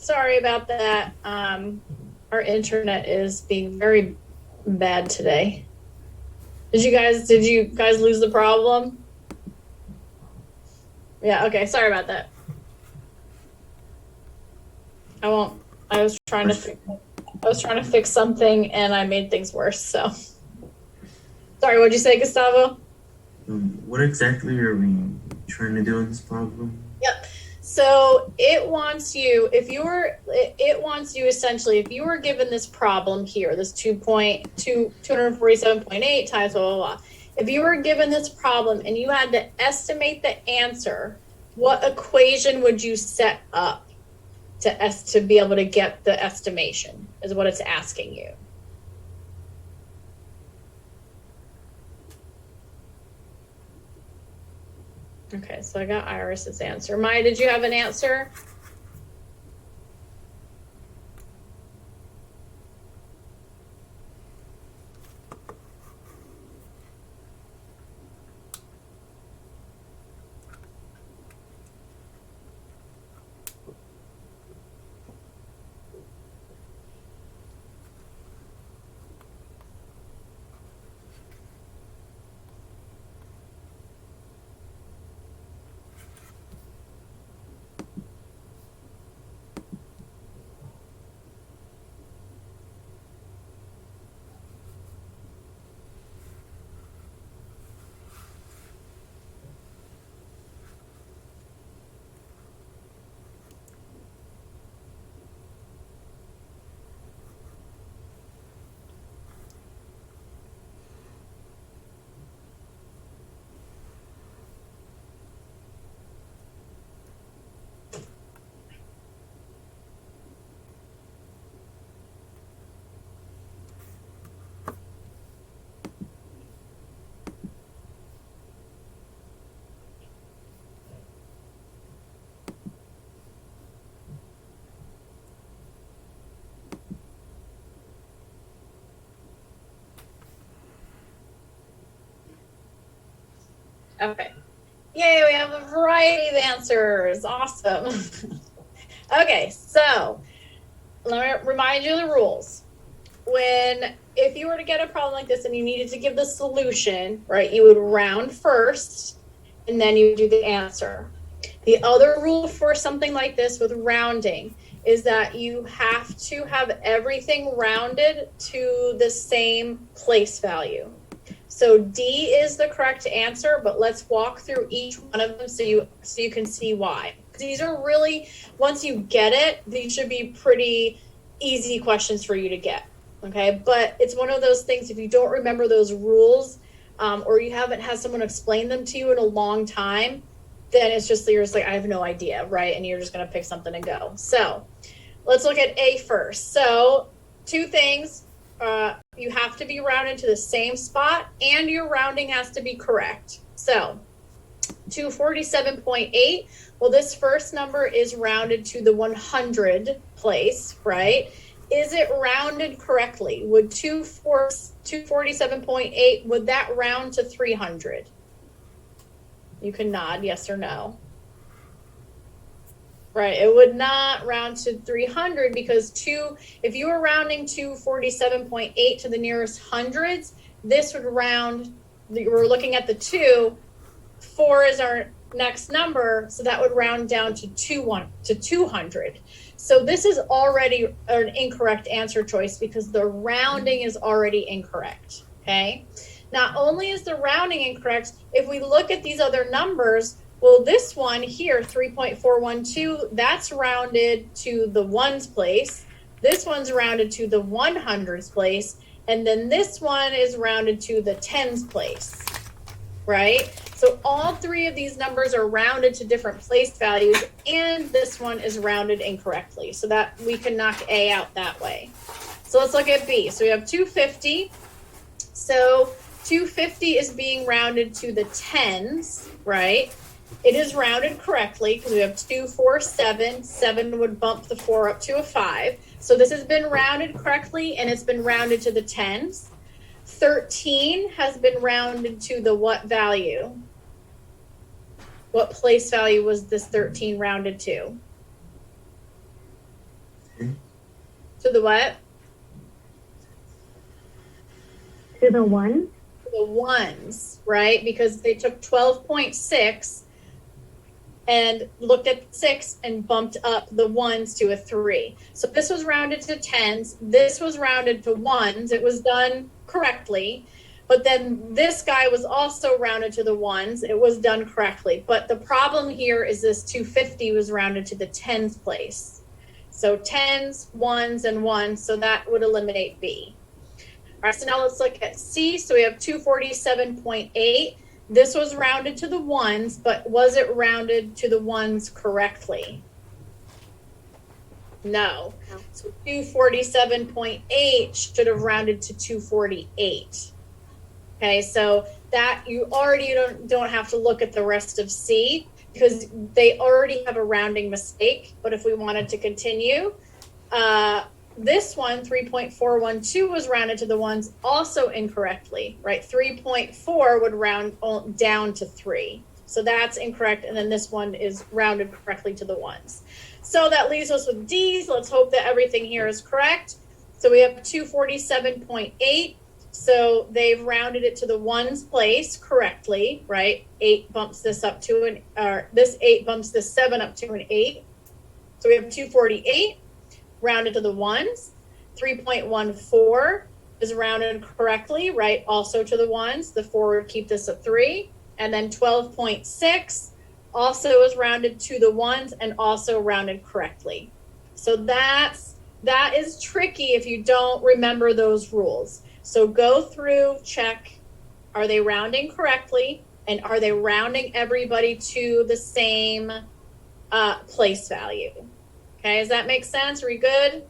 sorry about that. Our internet is being very bad today. Did you guys lose the problem? Yeah, okay, sorry about that. I was trying to fix something and I made things worse, so. Sorry, what'd you say, Gustavo? What exactly are we trying to do in this problem? Yep. So it wants you essentially, if you were given this problem here, this 247.8 times blah, blah, blah. If you were given this problem and you had to estimate the answer, what equation would you set up to be able to get the estimation is what it's asking you. Okay, so I got Iris's answer. Maya, did you have an answer? Okay. Yay, we have a variety of answers. Awesome. Okay, so let me remind you of the rules. If you were to get a problem like this and you needed to give the solution, right, you would round first and then you would do the answer. The other rule for something like this with rounding is that you have to have everything rounded to the same place value. So D is the correct answer, but let's walk through each one of them so you can see why. These are really, once you get it, these should be pretty easy questions for you to get, okay? But it's one of those things, if you don't remember those rules, or you haven't had someone explain them to you in a long time, then you're just like, I have no idea, right? And you're just gonna pick something and go. So let's look at A first. So 2 things. You have to be rounded to the same spot and your rounding has to be correct. So 247.8, well, this first number is rounded to the 100 place, right? Is it rounded correctly? Would 247.8, would that round to 300? You can nod yes or no. Right, it would not round to 300 because if you were rounding 247.8 to the nearest hundreds, this would round, we're looking at the 2, 4 is our next number, so that would round down to 200. So this is already an incorrect answer choice because the rounding is already incorrect, okay? Not only is the rounding incorrect, if we look at these other numbers, well, this one here, 3.412, that's rounded to the ones place. This one's rounded to the 100s place. And then this one is rounded to the tens place, right? So all 3 of these numbers are rounded to different place values, and this one is rounded incorrectly. So that we can knock A out that way. So let's look at B. So we have 250. So 250 is being rounded to the tens, right? It is rounded correctly because we have 247. 7 would bump the 4 up to a 5. So this has been rounded correctly and it's been rounded to the tens. 13 has been rounded to the what value? What place value was this 13 rounded to? To the what? To the one? The ones, right? Because they took 12.6 and looked at 6 and bumped up the ones to a 3. So this was rounded to tens. This was rounded to ones. It was done correctly. But then this guy was also rounded to the ones. It was done correctly. But the problem here is this 250 was rounded to the tens place. So tens, ones, and ones. So that would eliminate B. All right, so now let's look at C. So we have 247.8. This was rounded to the ones, but was it rounded to the ones correctly? No. So 247.8 should have rounded to 248. Okay, so that you already don't have to look at the rest of C because they already have a rounding mistake. But if we wanted to continue, this one, 3.412, was rounded to the ones also incorrectly, right? 3.4 would round down to 3. So that's incorrect. And then this one is rounded correctly to the ones. So that leaves us with D's. Let's hope that everything here is correct. So we have 247.8. So they've rounded it to the ones place correctly, right? 8 bumps this up to an, or this 8 bumps this 7 up to an 8. So we have 248 rounded to the ones. 3.14 is rounded correctly, right? Also to the ones. The 4 would keep this at 3. And then 12.6 also is rounded to the ones and also rounded correctly. So that is tricky if you don't remember those rules. So go through, check, are they rounding correctly? And are they rounding everybody to the same place value? Okay, does that make sense? Are we good?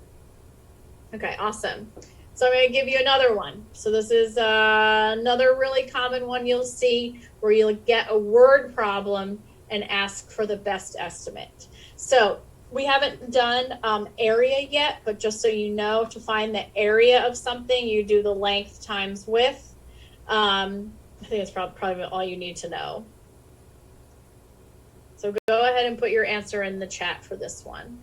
Okay, awesome. So I'm going to give you another one. So this is another really common one you'll see where you'll get a word problem and ask for the best estimate. So we haven't done area yet, but just so you know, to find the area of something, you do the length times width. I think it's probably all you need to know. So go ahead and put your answer in the chat for this one.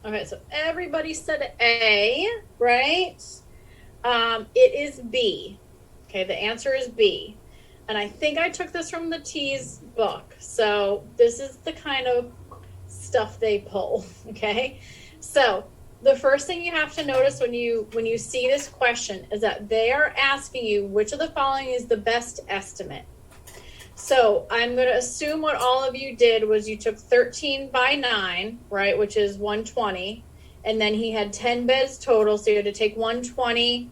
Okay, so everybody said A, right? It is B. Okay, the answer is B. And I think I took this from the T's book. So this is the kind of stuff they pull, okay? So the first thing you have to notice when you see this question is that they are asking you which of the following is the best estimate. So I'm going to assume what all of you did was you took 13 by 9, right, which is 120, and then he had 10 beds total, so you had to take 120.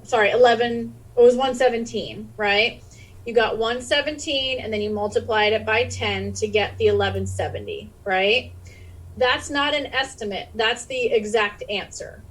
Sorry, 11. It was 117, right? You got 117, and then you multiplied it by 10 to get the 1170, right? That's not an estimate. That's the exact answer.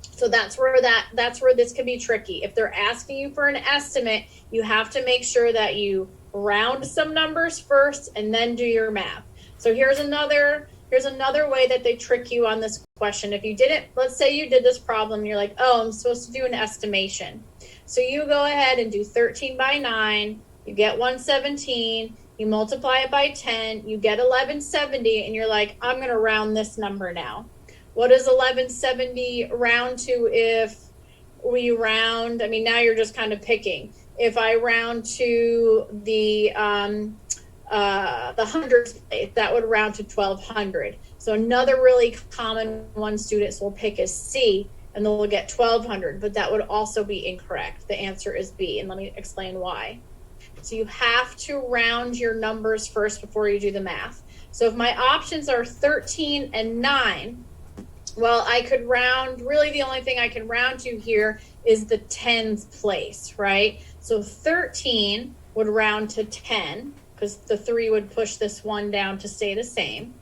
So that's where this can be tricky. If they're asking you for an estimate, you have to make sure that you round some numbers first and then do your math. So here's another way that they trick you on this question. If you didn't, let's say you did this problem, and you're like, oh, I'm supposed to do an estimation. So you go ahead and do 13 by 9, you get 117, you multiply it by 10, you get 1170, and you're like, I'm going to round this number now. What does 1170 round to if we round? I mean, now you're just kind of picking. If I round to the hundreds place, that would round to 1200. So another really common one students will pick is C, and they'll get 1200, but that would also be incorrect. The answer is B, and let me explain why. So you have to round your numbers first before you do the math. So if my options are 13 and 9, well, I could round, really the only thing I can round to here is the tens place, right? So 13 would round to 10, because the 3 would push this 1 down to stay the same.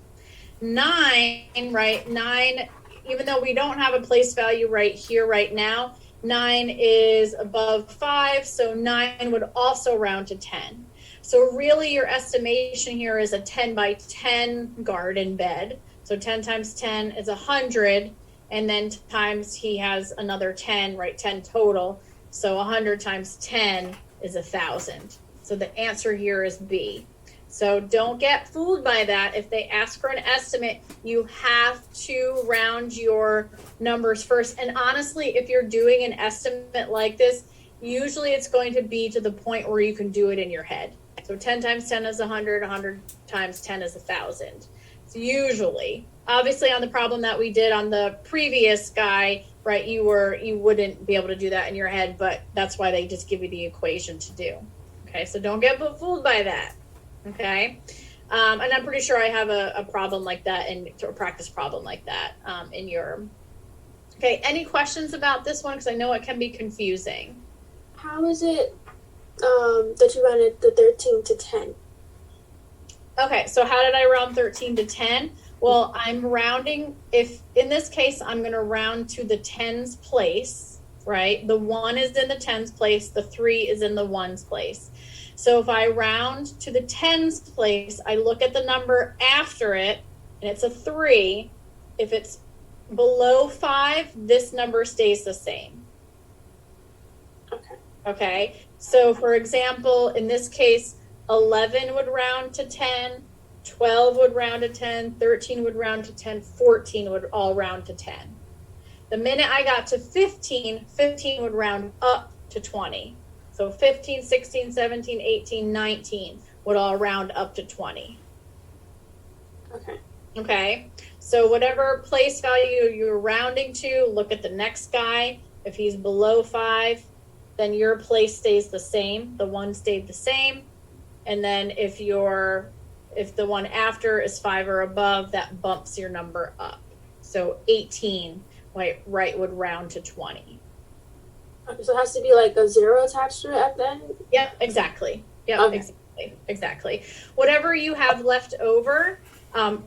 9, right? 9, even though we don't have a place value right here, right now, 9 is above 5, so 9 would also round to 10. So really your estimation here is a 10 by 10 garden bed. So 10 times 10 is 100, and then times he has another 10, right? 10 total. So 100 times 10 is 1,000. So the answer here is B. So don't get fooled by that. If they ask for an estimate, you have to round your numbers first. And honestly, if you're doing an estimate like this, usually it's going to be to the point where you can do it in your head. So 10 times 10 is 100, 100 times 10 is 1,000. So usually, obviously on the problem that we did on the previous guy, right, you wouldn't be able to do that in your head, but that's why they just give you the equation to do. Okay, so don't get fooled by that. Okay, and I'm pretty sure I have a problem like that, and a practice problem like that in your. Okay, any questions about this one? Because I know it can be confusing. How is it that you rounded the 13 to 10? Okay, so how did I round 13 to 10? Well, I'm rounding, if in this case, I'm going to round to the tens place, right? The 1 is in the tens place, the 3 is in the ones place. So if I round to the tens place, I look at the number after it, and it's a 3. If it's below 5, this number stays the same. Okay, so for example, in this case, 11 would round to 10, 12 would round to 10, 13 would round to 10, 14 would all round to 10. The minute I got to 15, 15 would round up to 20. So 15, 16, 17, 18, 19 would all round up to 20. Okay, so whatever place value you're rounding to, look at the next guy. If he's below 5, then your place stays the same. The 1 stayed the same. And then if the one after is 5 or above, that bumps your number up. So 18, right, would round to 20. So it has to be like a 0 attached to it at the end? Yep, exactly. Yep, Okay. exactly. Whatever you have left over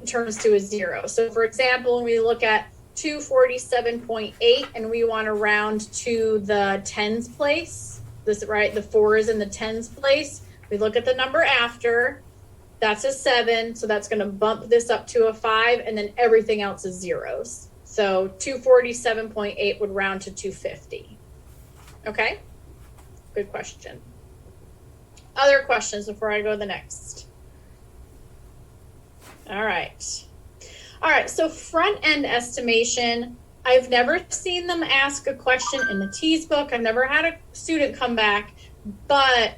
turns to a 0. So for example, when we look at 247.8 and we want to round to the tens place, this, right, the 4 is in the tens place. We look at the number after, that's a 7, so that's going to bump this up to a 5, and then everything else is zeros. So 247.8 would round to 250. Okay, good question. Other questions before I go to the next? All right, so front end estimation, I've never seen them ask a question in the TEAS book. I've never had a student come back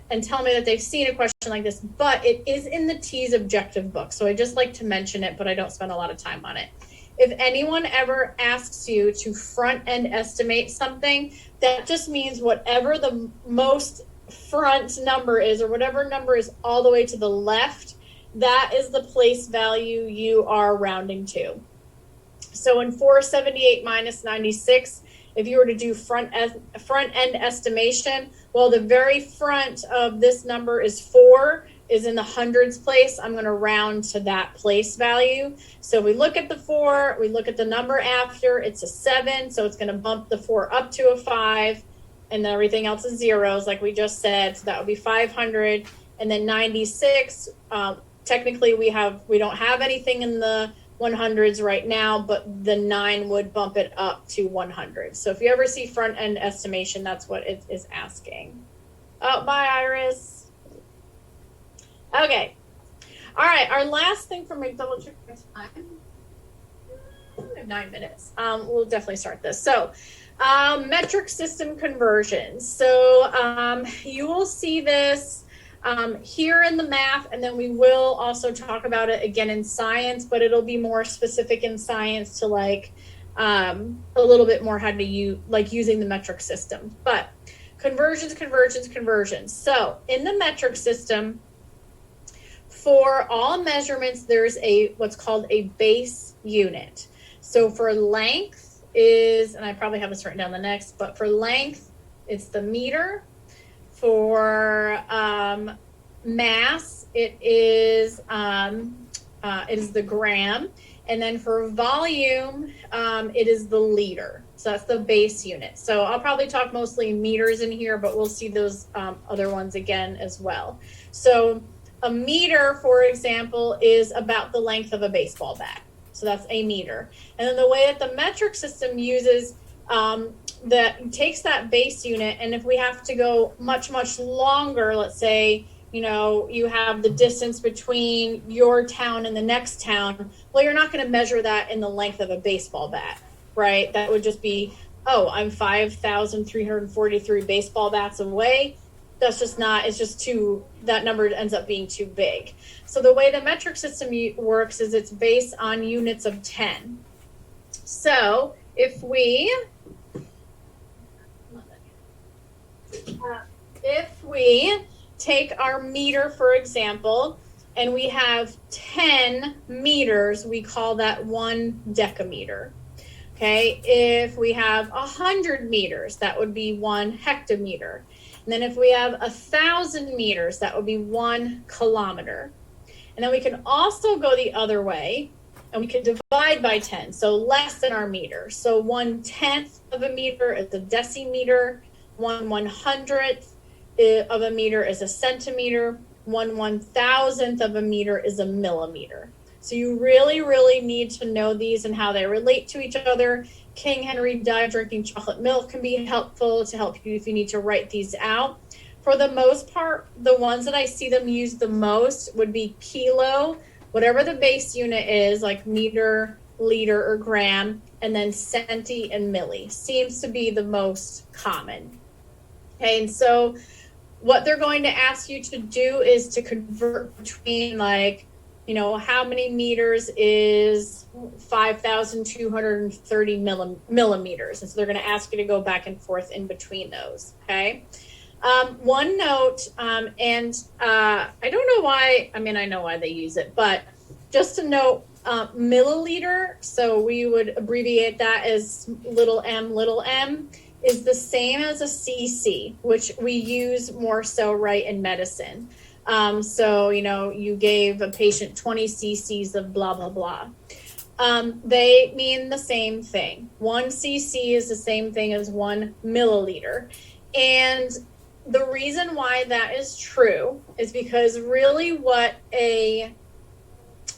and tell me that they've seen a question like this, but it is in the TEAS objective book. So I just like to mention it, but I don't spend a lot of time on it. if anyone ever asks you to front end estimate something, that just means whatever the most front number is, or whatever number is all the way to the left, that is the place value you are rounding to. So in 478 minus 96, if you were to do front end estimation, well, the very front of this number is 4, is in the hundreds place. I'm going to round to that place value. So we look at the 4, we look at the number after, it's a 7, so it's going to bump the 4 up to a 5, and then everything else is zeros, like we just said. So that would be 500, and then 96. Technically, we don't have anything in the 100s right now, but the 9 would bump it up to 100. So if you ever see front end estimation, that's what it is asking. Oh, bye, Iris. Okay. All right. Our last thing for me, double check my time. We have 9 minutes. We'll definitely start this. So, metric system conversions. So you will see this here in the math, and then we will also talk about it again in science, but it'll be more specific in science to like a little bit more how to use, like using the metric system. But conversions. So in the metric system, for all measurements, there's what's called a base unit. So for length is, and I probably have this written down the next, but for length, it's the meter. For mass, it is the gram, and then for volume, it is the liter. So that's the base unit. So I'll probably talk mostly meters in here, but we'll see those other ones again as well. So a meter, for example, is about the length of a baseball bat. So that's a meter. And then the way that the metric system uses that takes that base unit, and if we have to go much longer, let's say, you know, you have the distance between your town and the next town, well, you're not going to measure that in the length of a baseball bat, right? That would just be, oh, I'm 5,343 baseball bats away. That's just not, it's just too, that number ends up being too big. So the way the metric system works is it's based on units of 10. So if we take our meter, for example, and we have 10 meters, we call that 1 decameter. Okay, if we have 100 meters, that would be 1 hectometer. And then if we have 1,000 meters, that would be 1 kilometer. And then we can also go the other way, and we can divide by 10, so less than our meter. So 1/10 of a meter is a decimeter, 1/100th of a meter is a centimeter, 1/1000th of a meter is a millimeter. So you really need to know these and how they relate to each other. King Henry Dive Drinking Chocolate Milk can be helpful to help you if you need to write these out. For the most part, the ones that I see them use the most would be kilo, whatever the base unit is, like meter, liter, or gram, and then centi and milli seems to be the most common. Okay, and so what they're going to ask you to do is to convert between, like, you know, how many meters is 5,230 millimeters. And so they're going to ask you to go back and forth in between those. Okay. One note, and I don't know why, I mean, I know why they use it, but just to note, milliliter, so we would abbreviate that as little m, is the same as a cc, which we use more so right in medicine. So, you know, you gave a patient 20 cc's of blah, blah, blah. They mean the same thing. 1 cc is the same thing as 1 milliliter. And the reason why that is true is because really what a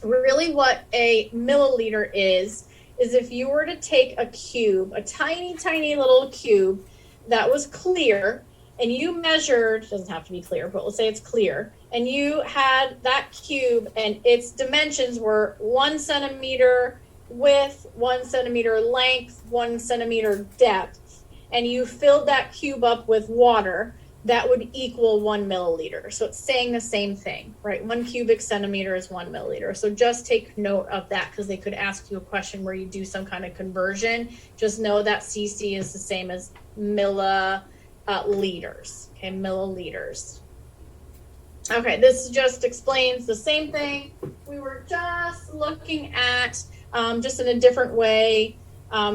milliliter is if you were to take a cube, a tiny little cube that was clear, and you measured, doesn't have to be clear, but let's say it's clear, and you had that cube and its dimensions were 1 centimeter width, 1 centimeter length, 1 centimeter depth, and you filled that cube up with water, that would equal 1 milliliter. So it's saying the same thing, right? 1 cubic centimeter is 1 milliliter. So just take note of that because they could ask you a question where you do some kind of conversion. Just know that cc is the same as milliliters. Okay, milliliters. Okay, this just explains the same thing we were just looking at, just in a different way,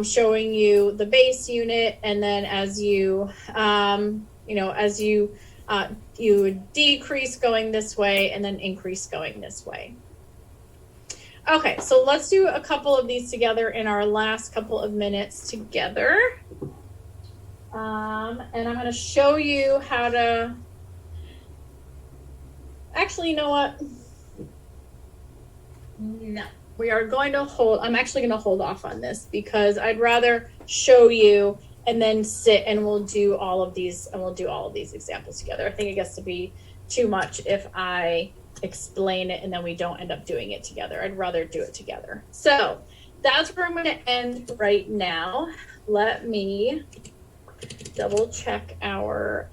showing you the base unit, and then as you, as you would decrease going this way and then increase going this way. Okay, so let's do a couple of these together in our last couple of minutes together. And I'm going to show you how to. Actually, you know what? No, we are going to hold. I'm actually going to hold off on this because I'd rather show you and then sit and we'll do all of these examples together. I think it gets to be too much if I explain it and then we don't end up doing it together. I'd rather do it together. So that's where I'm going to end right now. Let me double check our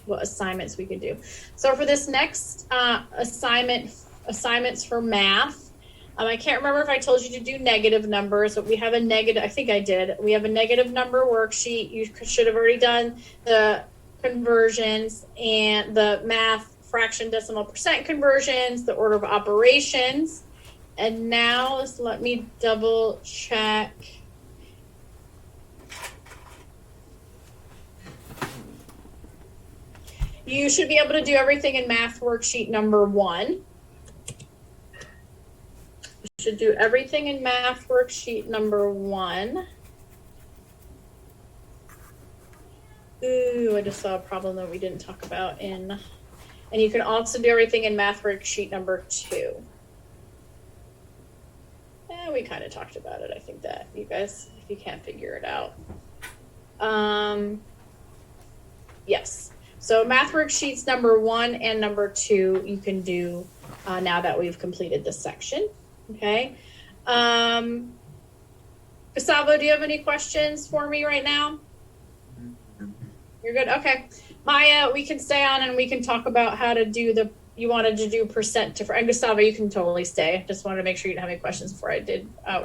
what assignments we could do. So for this next assignments for math, I can't remember if I told you to do negative numbers, but we have a negative, I think I did. We have a negative number worksheet. You should have already done the conversions and the math fraction decimal percent conversions, the order of operations. And now let me double check. You should be able to do everything in math worksheet number 1. You should do everything in math worksheet number 1. Ooh, I just saw a problem that we didn't talk about and you can also do everything in math worksheet number 2. We kind of talked about it. I think that you guys, if you can't figure it out. Yes. So math worksheets number 1 and number 2, you can do now that we've completed this section. Okay. Gustavo, do you have any questions for me right now? You're good? Okay. Maya, we can stay on and we can talk about how to do you wanted to do percent to, and Gustavo, you can totally stay. Just wanted to make sure you didn't have any questions before I did